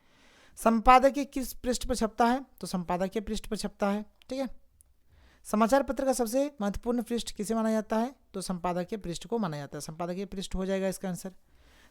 संपादकीय किस पृष्ठ पर छपता है? तो संपादकीय पृष्ठ पर छपता है, ठीक है। समाचार पत्र का सबसे महत्वपूर्ण पृष्ठ किसे माना जाता है? तो संपादकीय पृष्ठ को माना जाता है, संपादकीय पृष्ठ हो जाएगा इसका आंसर।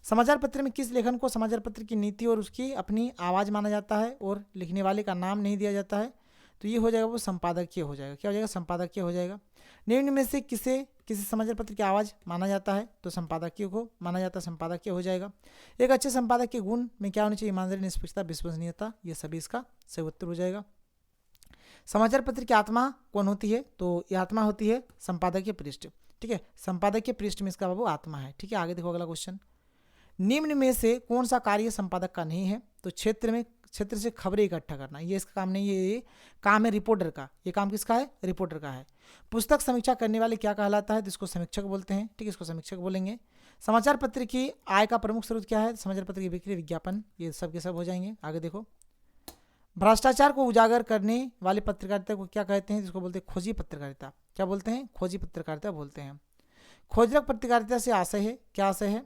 समाचार पत्र में किस लेखन को समाचार पत्र की नीति और उसकी अपनी आवाज़ माना जाता है और लिखने वाले का नाम नहीं दिया जाता है? तो ये हो जाएगा वो संपादकीय हो जाएगा, क्या हो जाएगा? संपादकीय हो जाएगा। निम्न में से किसी समाचार पत्र की आवाज़ माना जाता है? तो संपादकीय को माना जाता है, संपादकीय हो जाएगा। एक अच्छे संपादक के गुण में क्या होना चाहिए? ईमानदारी, निष्पक्षता, विश्वसनीयता, ये सभी इसका सही उत्तर हो जाएगा। समाचार पत्र की आत्मा कौन होती है? तो ये आत्मा होती है संपादकीय पृष्ठ, ठीक है। संपादकीय पृष्ठ में इसका बाबू आत्मा है, ठीक है। आगे देखो अगला क्वेश्चन, निम्न में से कौन सा कार्य संपादक का नहीं है? तो क्षेत्र से खबरें इकट्ठा करना, ये इसका काम नहीं है, ये काम है रिपोर्टर का। ये काम किसका है? रिपोर्टर का है। पुस्तक समीक्षा करने वाले क्या कहलाता है? तो इसको समीक्षक बोलते हैं, ठीक है, इसको समीक्षक बोलेंगे। समाचार पत्र की आय का प्रमुख स्रोत क्या है? समाचार पत्र की बिक्री, विज्ञापन, ये सब के सब हो जाएंगे। आगे देखो, भ्रष्टाचार को उजागर करने वाली पत्रकारिता को क्या कहते हैं? जिसको बोलते हैं खोजी पत्रकारिता। क्या बोलते हैं? खोजी पत्रकारिता बोलते हैं। खोजरक पत्रकारिता से आशय है, क्या आशय है?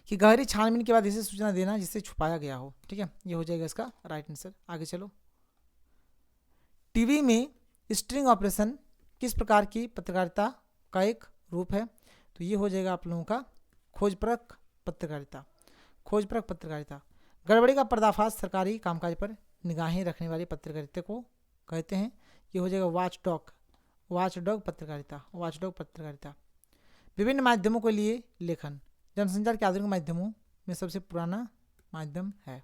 कि गहरी छानबीन के बाद इसे सूचना देना जिससे छुपाया गया हो, ठीक है, ये हो जाएगा इसका राइट आंसर। आगे चलो, टीवी में स्ट्रिंग ऑपरेशन किस प्रकार की पत्रकारिता का एक रूप है? तो ये हो जाएगा आप लोगों का खोजपरक पत्रकारिता, खोजपरक पत्रकारिता। गड़बड़ी का पर्दाफाश सरकारी कामकाज पर निगाहें रखने वाली पत्रकारिता को कहते हैं। ये हो जाएगा वाचडॉग पत्रकारिता, वाचडॉग पत्रकारिता। विभिन्न माध्यमों के लिए लेखन जनसंचार के आधुनिक माध्यमों में सबसे पुराना माध्यम है।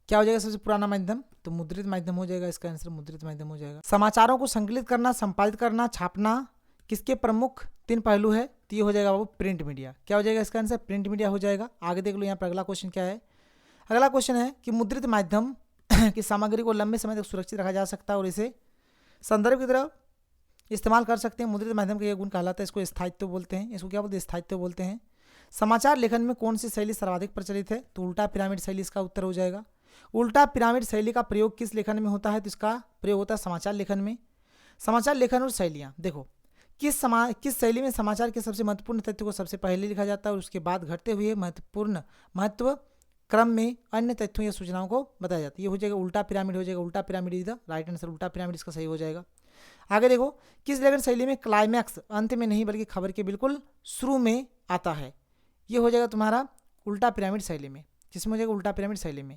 क्या हो जाएगा सबसे पुराना माध्यम? तो मुद्रित माध्यम हो जाएगा, इसका आंसर मुद्रित माध्यम हो जाएगा। समाचारों को संकलित करना, संपादित करना, छापना किसके प्रमुख 3 पहलू है? तो ये हो जाएगा बाबू प्रिंट मीडिया। क्या हो जाएगा इसका आंसर? प्रिंट मीडिया हो जाएगा। आगे देख लो यहाँ पर अगला क्वेश्चन क्या है। अगला क्वेश्चन है कि मुद्रित माध्यम की सामग्री को लंबे समय तक सुरक्षित रखा जा सकता है और इसे संदर्भ की तरह इस्तेमाल कर सकते हैं। मुद्रित माध्यम का यह गुण कहलाता है, इसको स्थायित्व बोलते हैं। इसको क्या बोलते हैं? स्थायित्व बोलते हैं। समाचार लेखन में कौन सी शैली सर्वाधिक प्रचलित है? तो उल्टा पिरामिड शैली इसका उत्तर हो जाएगा। उल्टा पिरामिड शैली का प्रयोग किस लेखन में होता है? तो इसका प्रयोग होता है समाचार लेखन में। समाचार लेखन और शैलियाँ देखो, किस शैली में समाचार के सबसे महत्वपूर्ण तथ्य को सबसे पहले लिखा जाता है और उसके बाद घटते हुए महत्व क्रम में अन्य तथ्यों या सूचनाओं को बताया जाता है। ये हो जाएगा उल्टा पिरामिड हो जाएगा। उल्टा pyramid is the right answer, उल्टा पिरामिड इसका सही हो जाएगा। आगे देखो, किस लेखन शैली में क्लाइमैक्स अंत में नहीं बल्कि खबर के बिल्कुल शुरू में आता है? ये हो जाएगा तुम्हारा उल्टा पिरामिड शैली में। किसमें हो जाएगा? उल्टा पिरामिड शैली में।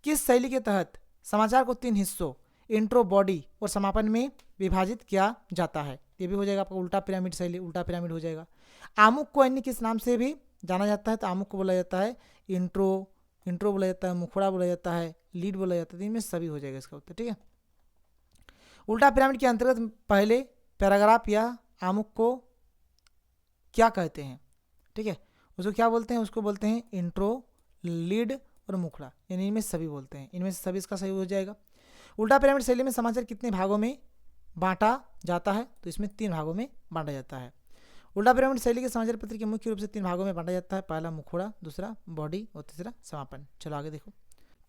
किस शैली के तहत समाचार को 3 हिस्सों इंट्रो बॉडी और समापन में विभाजित किया जाता है। ये भी हो जाएगा आपका उल्टा पिरामिड शैली, उल्टा पिरामिड हो जाएगा। आमुख को अन्य किस नाम से भी जाना जाता है? तो आमुख को बोला जाता है इंट्रो बोला जाता है, मुखड़ा बोला जाता है, लीड बोला जाता है। इनमें सभी हो जाएगा इसका उत्तर, ठीक है। उल्टा पिरामिड के अंतर्गत पहले पैराग्राफ या आमुख को क्या कहते हैं? ठीक है, उसको क्या बोलते हैं? उसको बोलते हैं इंट्रो, लीड और मुखड़ा, यानी इनमें सभी बोलते हैं। इनमें से सभी इसका सही हो जाएगा। उल्टा पिरामिड शैली में समाचार कितने भागों में बांटा जाता है? तो इसमें 3 भागों में बांटा जाता है। उल्टा पिरामिड शैली के समाचार पत्र के मुख्य रूप से 3 भागों में बांटा जाता है। पहला मुखड़ा, दूसरा बॉडी और तीसरा समापन। चलो आगे देखो।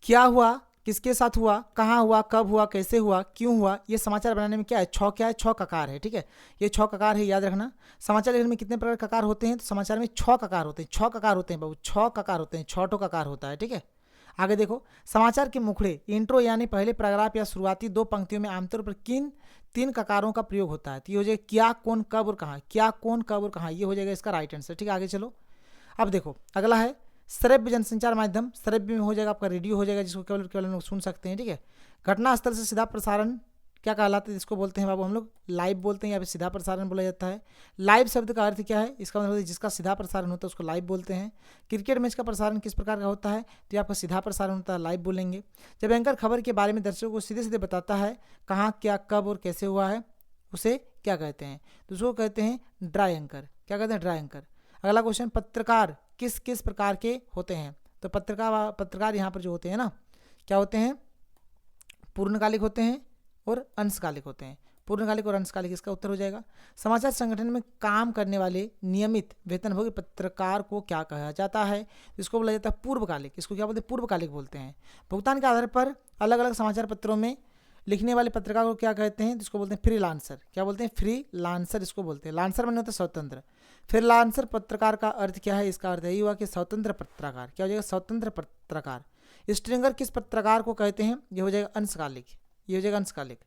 क्या हुआ, किसके साथ हुआ, कहाँ हुआ, कब हुआ, कैसे हुआ, क्यों हुआ, ये समाचार बनाने में क्या है? क्या है? 6 ककार है, ठीक है। ये 6 ककार है, याद रखना। समाचार लेखन में कितने प्रकार ककार होते हैं? तो समाचार में 6 ककार होते हैं। 6 ककार होते हैं बाबू, 6 ककार होते हैं, 6 ककार होता है, ठीक है। आगे देखो, समाचार के मुखड़े इंट्रो यानी पहले पैराग्राफ या शुरुआती 2 पंक्तियों में आमतौर पर किन 3 ककारों का प्रयोग होता है? तो ये हो जाएगा क्या, कौन, कब और कहाँ। क्या, कौन, कब और कहाँ, ये हो जाएगा इसका राइट आंसर, ठीक है। आगे चलो, अब देखो अगला है श्रव्य जनसंचार माध्यम। श्रव्य में हो जाएगा आपका रेडियो हो जाएगा, जिसको केवल लोग सुन सकते हैं, ठीक है। घटना स्थल से सीधा प्रसारण क्या कहलाता है? जिसको बोलते हैं बाबू हम लोग लाइव बोलते हैं या फिर सीधा प्रसारण बोला जाता है। लाइव शब्द का अर्थ क्या है? इसका मतलब जिसका सीधा प्रसारण होता है उसको लाइव बोलते हैं। क्रिकेट मैच का प्रसारण किस प्रकार का होता है? तो ये आपका सीधा प्रसारण होता है, लाइव बोलेंगे। जब एंकर खबर के बारे में दर्शकों को सीधे सीधे बताता है कहाँ, क्या, कब और कैसे हुआ है, उसे क्या कहते हैं? तो उसको कहते हैं ड्राई एंकर। क्या कहते हैं? Dry anchor. अगला क्वेश्चन, पत्रकार किस किस प्रकार के होते हैं? तो पत्रकार यहाँ पर जो होते हैं ना, क्या होते हैं? पूर्णकालिक होते हैं और अंशकालिक होते हैं। पूर्णकालिक और अंशकालिक, इसका उत्तर हो जाएगा। समाचार संगठन में काम करने वाले नियमित वेतनभोगी पत्रकार को क्या कहा जाता है? इसको बोला जाता है पूर्वकालिक। इसको क्या बोलते हैं? पूर्वकालिक बोलते हैं। भुगतान के आधार पर अलग अलग समाचार पत्रों में लिखने वाले पत्रकार को क्या कहते हैं? जिसको बोलते हैं फ्रीलांसर। क्या बोलते हैं? फ्रीलांसर इसको बोलते हैं। लांसर माने होता है स्वतंत्र। फ्रीलांसर पत्रकार का अर्थ क्या है? इसका अर्थ यही हुआ कि स्वतंत्र पत्रकार। क्या हो जाएगा? स्वतंत्र पत्रकार। स्ट्रिंगर किस पत्रकार को कहते हैं? ये हो जाएगा अंशकालिक। ये हो जाएगा अंशकालिक।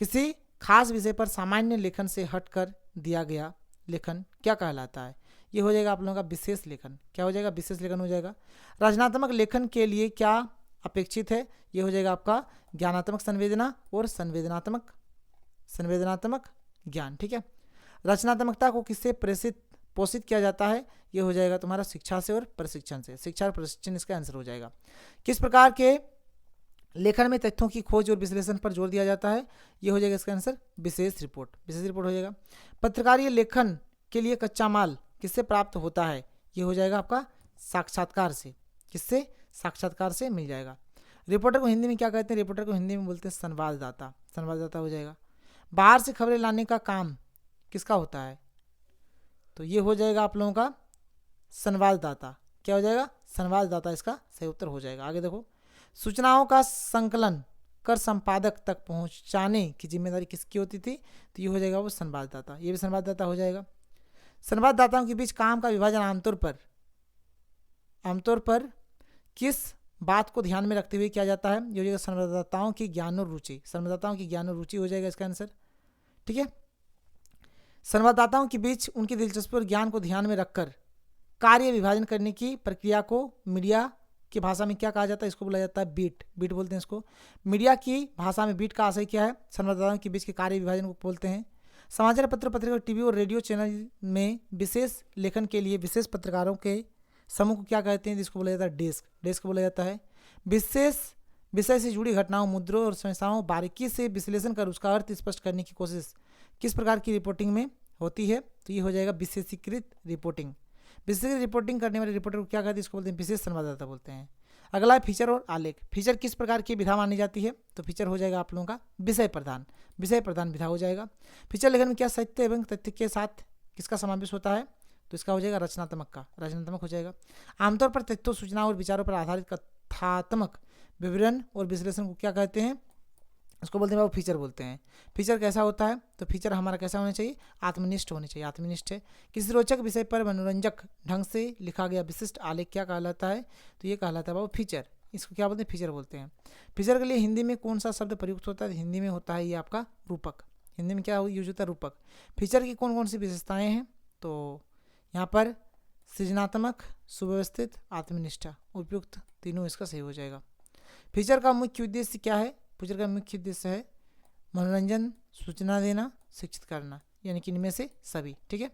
किसी खास विषय पर सामान्य लेखन से हटकर दिया गया लेखन क्या कहलाता है? ये हो जाएगा आप लोगों का विशेष लेखन। क्या हो जाएगा? विशेष लेखन हो जाएगा। रचनात्मक लेखन के लिए क्या अपेक्षित है? ये हो जाएगा आपका ज्ञानात्मक संवेदना और संवेदनात्मक ज्ञान, ठीक है। रचनात्मकता को किससे पोषित किया जाता है? ये हो जाएगा तुम्हारा शिक्षा से और प्रशिक्षण से। शिक्षा और प्रशिक्षण इसका आंसर हो जाएगा। किस प्रकार के लेखन में तथ्यों की खोज और विश्लेषण पर जोर दिया जाता है? ये हो जाएगा इसका आंसर विशेष रिपोर्ट। विशेष रिपोर्ट हो जाएगा। पत्रकारीय लेखन के लिए कच्चा माल किससे प्राप्त होता है? ये हो जाएगा आपका साक्षात्कार से। किससे? साक्षात्कार से मिल जाएगा। रिपोर्टर को हिंदी में क्या कहते हैं? रिपोर्टर को हिंदी में बोलते हैं संवाददाता। संवाददाता हो जाएगा। बाहर से खबरें लाने का काम किसका होता है? तो ये हो जाएगा आप लोगों का संवाददाता। क्या हो जाएगा? संवाददाता इसका सही उत्तर हो जाएगा। आगे देखो, सूचनाओं का संकलन कर संपादक तक पहुंचाने की जिम्मेदारी किसकी होती थी? तो ये हो जाएगा वो संवाददाता। ये भी संवाददाता हो जाएगा। संवाददाताओं के बीच काम का विभाजन आमतौर पर किस बात को ध्यान में रखते हुए किया जाता है? ये हो जाएगा संवाददाताओं की ज्ञान और रुचि। संवाददाताओं की ज्ञान और रुचि हो जाएगा इसका आंसर, ठीक है। संवाददाताओं के बीच उनकी दिलचस्पी और ज्ञान को ध्यान में रखकर कार्य विभाजन करने की प्रक्रिया को मीडिया की भाषा में क्या कहा जाता है? इसको बोला जाता है बीट। बीट बोलते हैं इसको। मीडिया की भाषा में बीट का आशय क्या है? संवाददाताओं के बीच के कार्य विभाजन को बोलते हैं। समाचार पत्र, पत्रिका, टीवी और रेडियो चैनल में विशेष लेखन के लिए विशेष पत्रकारों के समूह को क्या कहते हैं? जिसको बोला जाता है डेस्क। डेस्क बोला जाता है। विशेष विषय से जुड़ी घटनाओं, मुद्दों और समस्याओं बारीकी से विश्लेषण कर उसका अर्थ स्पष्ट करने की कोशिश किस प्रकार की रिपोर्टिंग में होती है? तो ये हो जाएगा विशेषीकृत रिपोर्टिंग। विशेष रिपोर्टिंग करने वाले रिपोर्टर को क्या कहते हैं? इसको बोलते हैं विशेष संवाददाता बोलते हैं। अगला है फीचर और आलेख। फीचर किस प्रकार की विधा मानी जाती है? तो फीचर हो जाएगा आप लोगों का विषय प्रधान विधा हो जाएगा। फीचर लेखन में क्या साहित्य एवं तथ्य के साथ किसका समावेश होता है? तो इसका हो जाएगा रचनात्मक हो जाएगा। आमतौर पर तथ्यों, सूचनाओं और विचारों पर आधारित कथात्मक विवरण और विश्लेषण को क्या कहते हैं? उसको बोलते हैं वो फीचर बोलते हैं। फीचर कैसा होता है? तो फीचर हमारा कैसा होना चाहिए? आत्मनिष्ठ होना चाहिए। आत्मनिष्ठ है। किसी रोचक विषय पर मनोरंजक ढंग से लिखा गया विशिष्ट आलेख क्या कहलाता है? तो ये कहलाता है वो फीचर। इसको क्या बोलते हैं? फीचर बोलते हैं। फीचर के लिए हिंदी में कौन सा शब्द प्रयुक्त होता है? हिंदी में होता है ये आपका रूपक। हिंदी में क्या यूज होता है? रूपक। फीचर की कौन कौन सी विशेषताएँ हैं? तो यहाँ पर सृजनात्मक, सुव्यवस्थित, आत्मनिष्ठा, उपयुक्त, तीनों इसका सही हो जाएगा। फीचर का मुख्य उद्देश्य क्या है? फीचर का मुख्य उद्देश्य है मनोरंजन, सूचना देना, शिक्षित करना, यानी कि इनमें से सभी। ठीक है।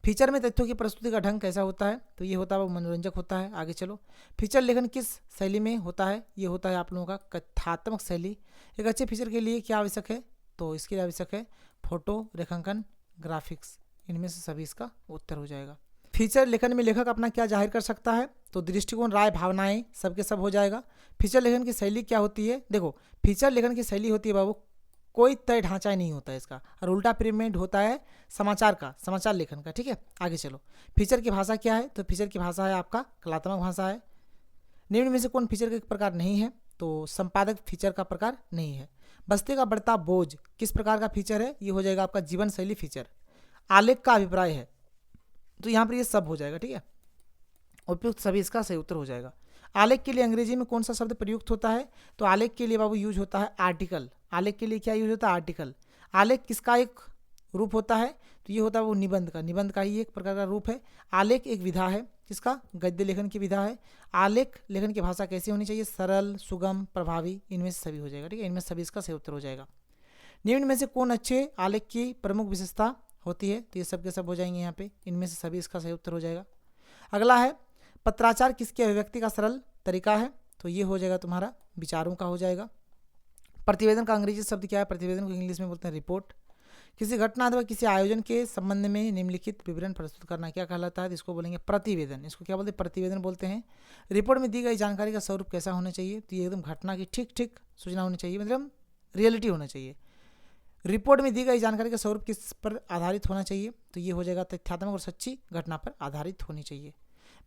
फीचर में तथ्यों की प्रस्तुति का ढंग कैसा होता है, तो ये होता है वो मनोरंजक होता है। आगे चलो, फीचर लेखन किस शैली में होता है, ये होता है आप लोगों का कथात्मक शैली। एक अच्छे फीचर के लिए क्या आवश्यक है, तो इसके लिए आवश्यक है फोटो, रेखांकन, ग्राफिक्स, इनमें से सभी इसका उत्तर हो जाएगा। फीचर लेखन में लेखक अपना क्या जाहिर कर सकता है, तो दृष्टिकोण, राय, भावनाएं सबके सब हो जाएगा। फीचर लेखन की शैली क्या होती है, देखो फीचर लेखन की शैली होती है बाबू, कोई तय ढांचा नहीं होता है इसका, और उल्टा पिरामिड होता है समाचार का, समाचार लेखन का। ठीक है। आगे चलो, फीचर की भाषा क्या है, तो फीचर की भाषा है आपका कलात्मक भाषा है। निम्न में से कौन फीचर का प्रकार नहीं है, तो संपादक फीचर का प्रकार नहीं है। बस्ते का बढ़ता बोझ किस प्रकार का फीचर है, ये हो जाएगा आपका जीवन शैली फीचर। आलेख का अभिप्राय है, तो यहाँ पर ये सब हो जाएगा। ठीक है। उपयुक्त सभी इसका सही उत्तर हो जाएगा। आलेख के लिए अंग्रेजी में कौन सा शब्द प्रयुक्त होता है, तो आलेख के लिए बाबू यूज होता है आर्टिकल। आलेख के लिए क्या यूज होता है, आर्टिकल। आलेख किसका एक रूप होता है, तो ये होता है वो निबंध का, निबंध का ही एक प्रकार का रूप है। आलेख एक विधा है, किसका, गद्य लेखन की विधा है। आलेख लेखन की भाषा कैसी होनी चाहिए, सरल, सुगम, प्रभावी, इनमें से सभी हो जाएगा। ठीक है। इनमें सभी इसका सही उत्तर हो जाएगा। निम्न में से कौन अच्छे आलेख की प्रमुख विशेषता होती है, तो ये सब के सब हो जाएंगे यहाँ पे, इनमें से सभी इसका सही उत्तर हो जाएगा। अगला है पत्राचार किसकी अभिव्यक्ति का सरल तरीका है, तो ये हो जाएगा तुम्हारा विचारों का हो जाएगा। प्रतिवेदन का अंग्रेजी शब्द क्या है, प्रतिवेदन को इंग्लिश में बोलते हैं रिपोर्ट। किसी घटना अथवा किसी आयोजन के संबंध में निम्नलिखित विवरण प्रस्तुत करना क्या कहलाता है, तो इसको बोलेंगे प्रतिवेदन। इसको क्या बोलते हैं, प्रतिवेदन बोलते हैं। रिपोर्ट में दी गई जानकारी का स्वरूप कैसा होना चाहिए, तो ये एकदम घटना की ठीक ठीक सूचना होनी चाहिए, मतलब रियलिटी होना चाहिए। रिपोर्ट में दी गई जानकारी का स्वरूप किस पर आधारित होना चाहिए, तो ये हो जाएगा तथ्यात्मक और सच्ची घटना पर आधारित होनी चाहिए।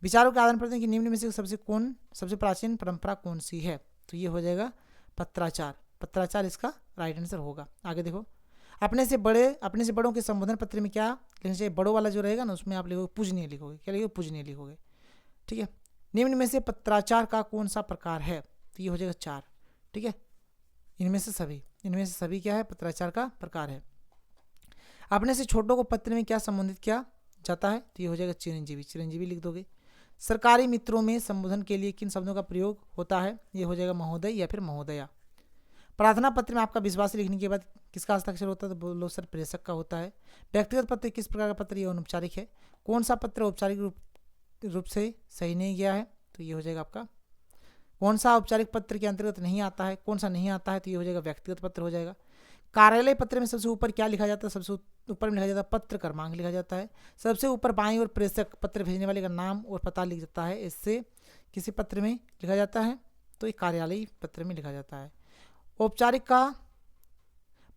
विचारों के आदान प्रदान की निम्न में से सबसे प्राचीन परंपरा कौन सी है, तो ये हो जाएगा पत्राचार। पत्राचार इसका राइट आंसर होगा। आगे देखो, अपने से बड़ों के संबोधन पत्र में क्या लिखना चाहिए, बड़ों वाला जो रहेगा ना उसमें आप लिखोगे पूजनीय लिखोगे, क्या लिखोगे, पूजनीय लिखोगे। ठीक है। निम्न में से पत्राचार का कौन सा प्रकार है, तो ये हो जाएगा 4। ठीक है। इनमें से सभी क्या है, पत्राचार का प्रकार है। अपने से छोटों को पत्र में क्या संबोधित किया जाता है, तो ये हो जाएगा चिरंजीवी, चिरंजीवी लिख दोगे। सरकारी मित्रों में संबोधन के लिए किन शब्दों का प्रयोग होता है, ये हो जाएगा महोदय या फिर महोदया। प्रार्थना पत्र में आपका विश्वास लिखने के बाद किसका हस्ताक्षर होता है, तो बोलो सर प्रेषक का होता है। व्यक्तिगत पत्र किस प्रकार का पत्र, ये अनौपचारिक है। कौन सा पत्र औपचारिक रूप से सही नहीं गया है, तो ये हो जाएगा आपका। कौन सा औपचारिक पत्र के अंतर्गत नहीं आता है, कौन सा नहीं आता है, तो ये हो जाएगा व्यक्तिगत पत्र हो जाएगा। कार्यालय पत्र में सबसे ऊपर क्या लिखा जाता है, सबसे ऊपर में लिखा जाता है पत्र क्रमांक लिखा जाता है। सबसे ऊपर बाईं ओर प्रेषक पत्र भेजने वाले का नाम और पता लिख जाता है, इससे किसी पत्र में लिखा जाता है, तो ये कार्यालयी पत्र में लिखा जाता है। औपचारिक का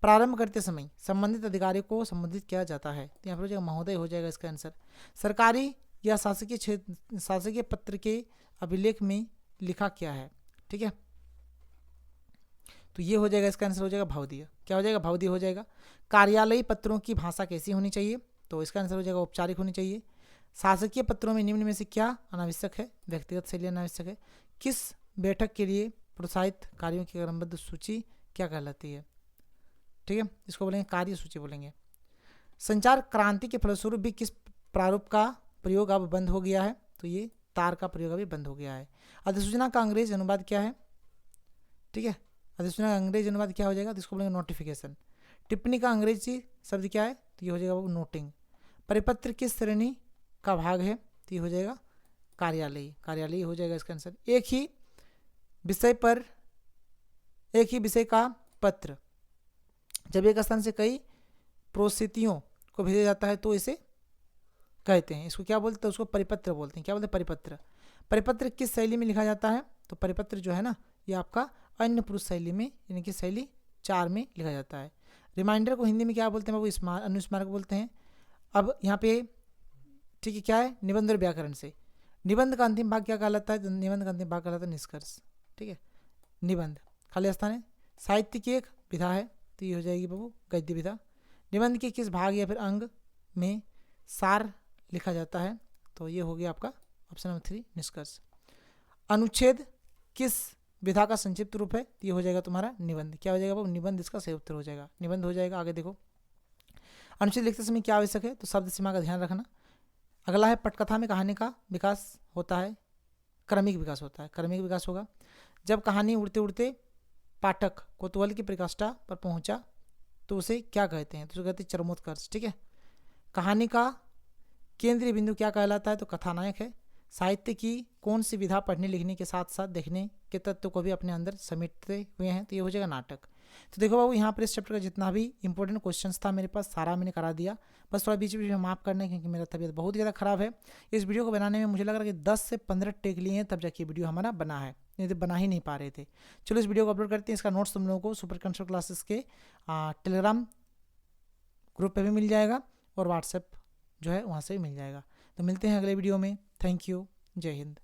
प्रारंभ करते समय संबंधित अधिकारी को संबोधित किया जाता है, तो यहाँ पर हो जाएगा महोदय हो जाएगा इसका आंसर। सरकारी या शासकीय पत्र के अभिलेख में लिखा क्या है, ठीक है, तो ये हो जाएगा इसका आंसर हो जाएगा भावदीय। क्या हो जाएगा, भावदीय हो जाएगा। कार्यालयी पत्रों की भाषा कैसी होनी चाहिए, तो इसका आंसर हो जाएगा औपचारिक होनी चाहिए। शासकीय पत्रों में निम्न में से क्या अनावश्यक है, व्यक्तिगत शैली अनावश्यक है। किस बैठक के लिए प्रोत्साहित कार्यों की क्रमबद्ध सूची क्या कहलाती है, ठीक है, इसको बोलेंगे कार्य सूची बोलेंगे। संचार क्रांति के फलस्वरूप भी किस प्रारूप का प्रयोग अब बंद हो गया है, तो ये तार का प्रयोग अभी बंद हो गया है। अधिसूचना का अंग्रेज अनुवाद क्या है, ठीक है, अधिसूचना का अंग्रेजी अनुवाद क्या हो जाएगा, तो इसको बोलेंगे नोटिफिकेशन। टिप्पणी का अंग्रेजी शब्द क्या है, तो ये हो जाएगा वो नोटिंग। परिपत्र किस श्रेणी का भाग है, तो ये हो जाएगा कार्यालयी, कार्यालयी हो जाएगा इसका आंसर। एक ही विषय का पत्र जब एक स्थान से कई प्रोस्थितियों को भेजा जाता है तो इसे कहते हैं, इसको क्या बोलते हैं, उसको परिपत्र बोलते हैं। क्या बोलते हैं, परिपत्र। परिपत्र किस शैली में लिखा जाता है, तो परिपत्र जो है ना ये आपका अन्य पुरुष शैली में, यानी कि शैली 4 में लिखा जाता है। रिमाइंडर को हिंदी में क्या बोलते हैं, वो अनुस्मारक बोलते हैं। अब यहाँ पे ठीक है क्या है, निबंध और व्याकरण से। निबंध का अंतिम भाग क्या कहलाता है, तो निबंध का अंतिम भाग कहलाता है निष्कर्ष, ठीक है। निबंध खाली स्थान है। साहित्य की एक विधा है, तो ये हो जाएगी बाबू गद्य विधा। निबंध के किस भाग या फिर अंग में सार लिखा जाता है, तो ये हो गया आपका ऑप्शन नंबर 3 निष्कर्ष। अनुच्छेद किस विधा का संक्षिप्त रूप है, तो ये हो जाएगा तुम्हारा निबंध। क्या हो जाएगा बाबू, निबंध इसका सही उत्तर हो जाएगा, निबंध हो जाएगा। आगे देखो, अनुच्छेद लिखते समय क्या आवश्यक है, तो शब्द सीमा का ध्यान रखना। अगला है पटकथा में कहानी का विकास होता है, क्रमिक विकास होता है, क्रमिक विकास होगा। जब कहानी उड़ते उड़ते पाठक कोतवाल की प्रकाष्ठा पर पहुंचा तो उसे क्या कहते हैं? तो उसे कहते हैं चरमोत्कर्ष। ठीक है। कहानी का केंद्रीय बिंदु क्या कहलाता है? तो कथानायक है। साहित्य की कौन सी विधा पढ़ने लिखने के साथ साथ देखने के तत्व को भी अपने अंदर समेटते हुए हैं? तो ये हो जाएगा नाटक। तो देखो बाबू, यहाँ पर इस चैप्टर का जितना भी इंपॉर्टेंट क्वेश्चंस था मेरे पास सारा मैंने करा दिया। बस थोड़ा बीच बीच में माफ करना है क्योंकि मेरा तबीयत बहुत ज़्यादा खराब है। इस वीडियो को बनाने में मुझे लग रहा है कि 10 से 15 टेक लिए हैं तब जाके वीडियो हमारा बना है, नहीं तो बना ही नहीं पा रहे थे। चलो इस वीडियो को अपलोड करते हैं। इसका नोट्स तुम लोगों को सुपर कंसर्ट क्लासेस के टेलीग्राम ग्रुप पे भी मिल जाएगा और व्हाट्सएप जो है वहाँ से भी मिल जाएगा। तो मिलते हैं अगले वीडियो में। Thank you. जय हिंद।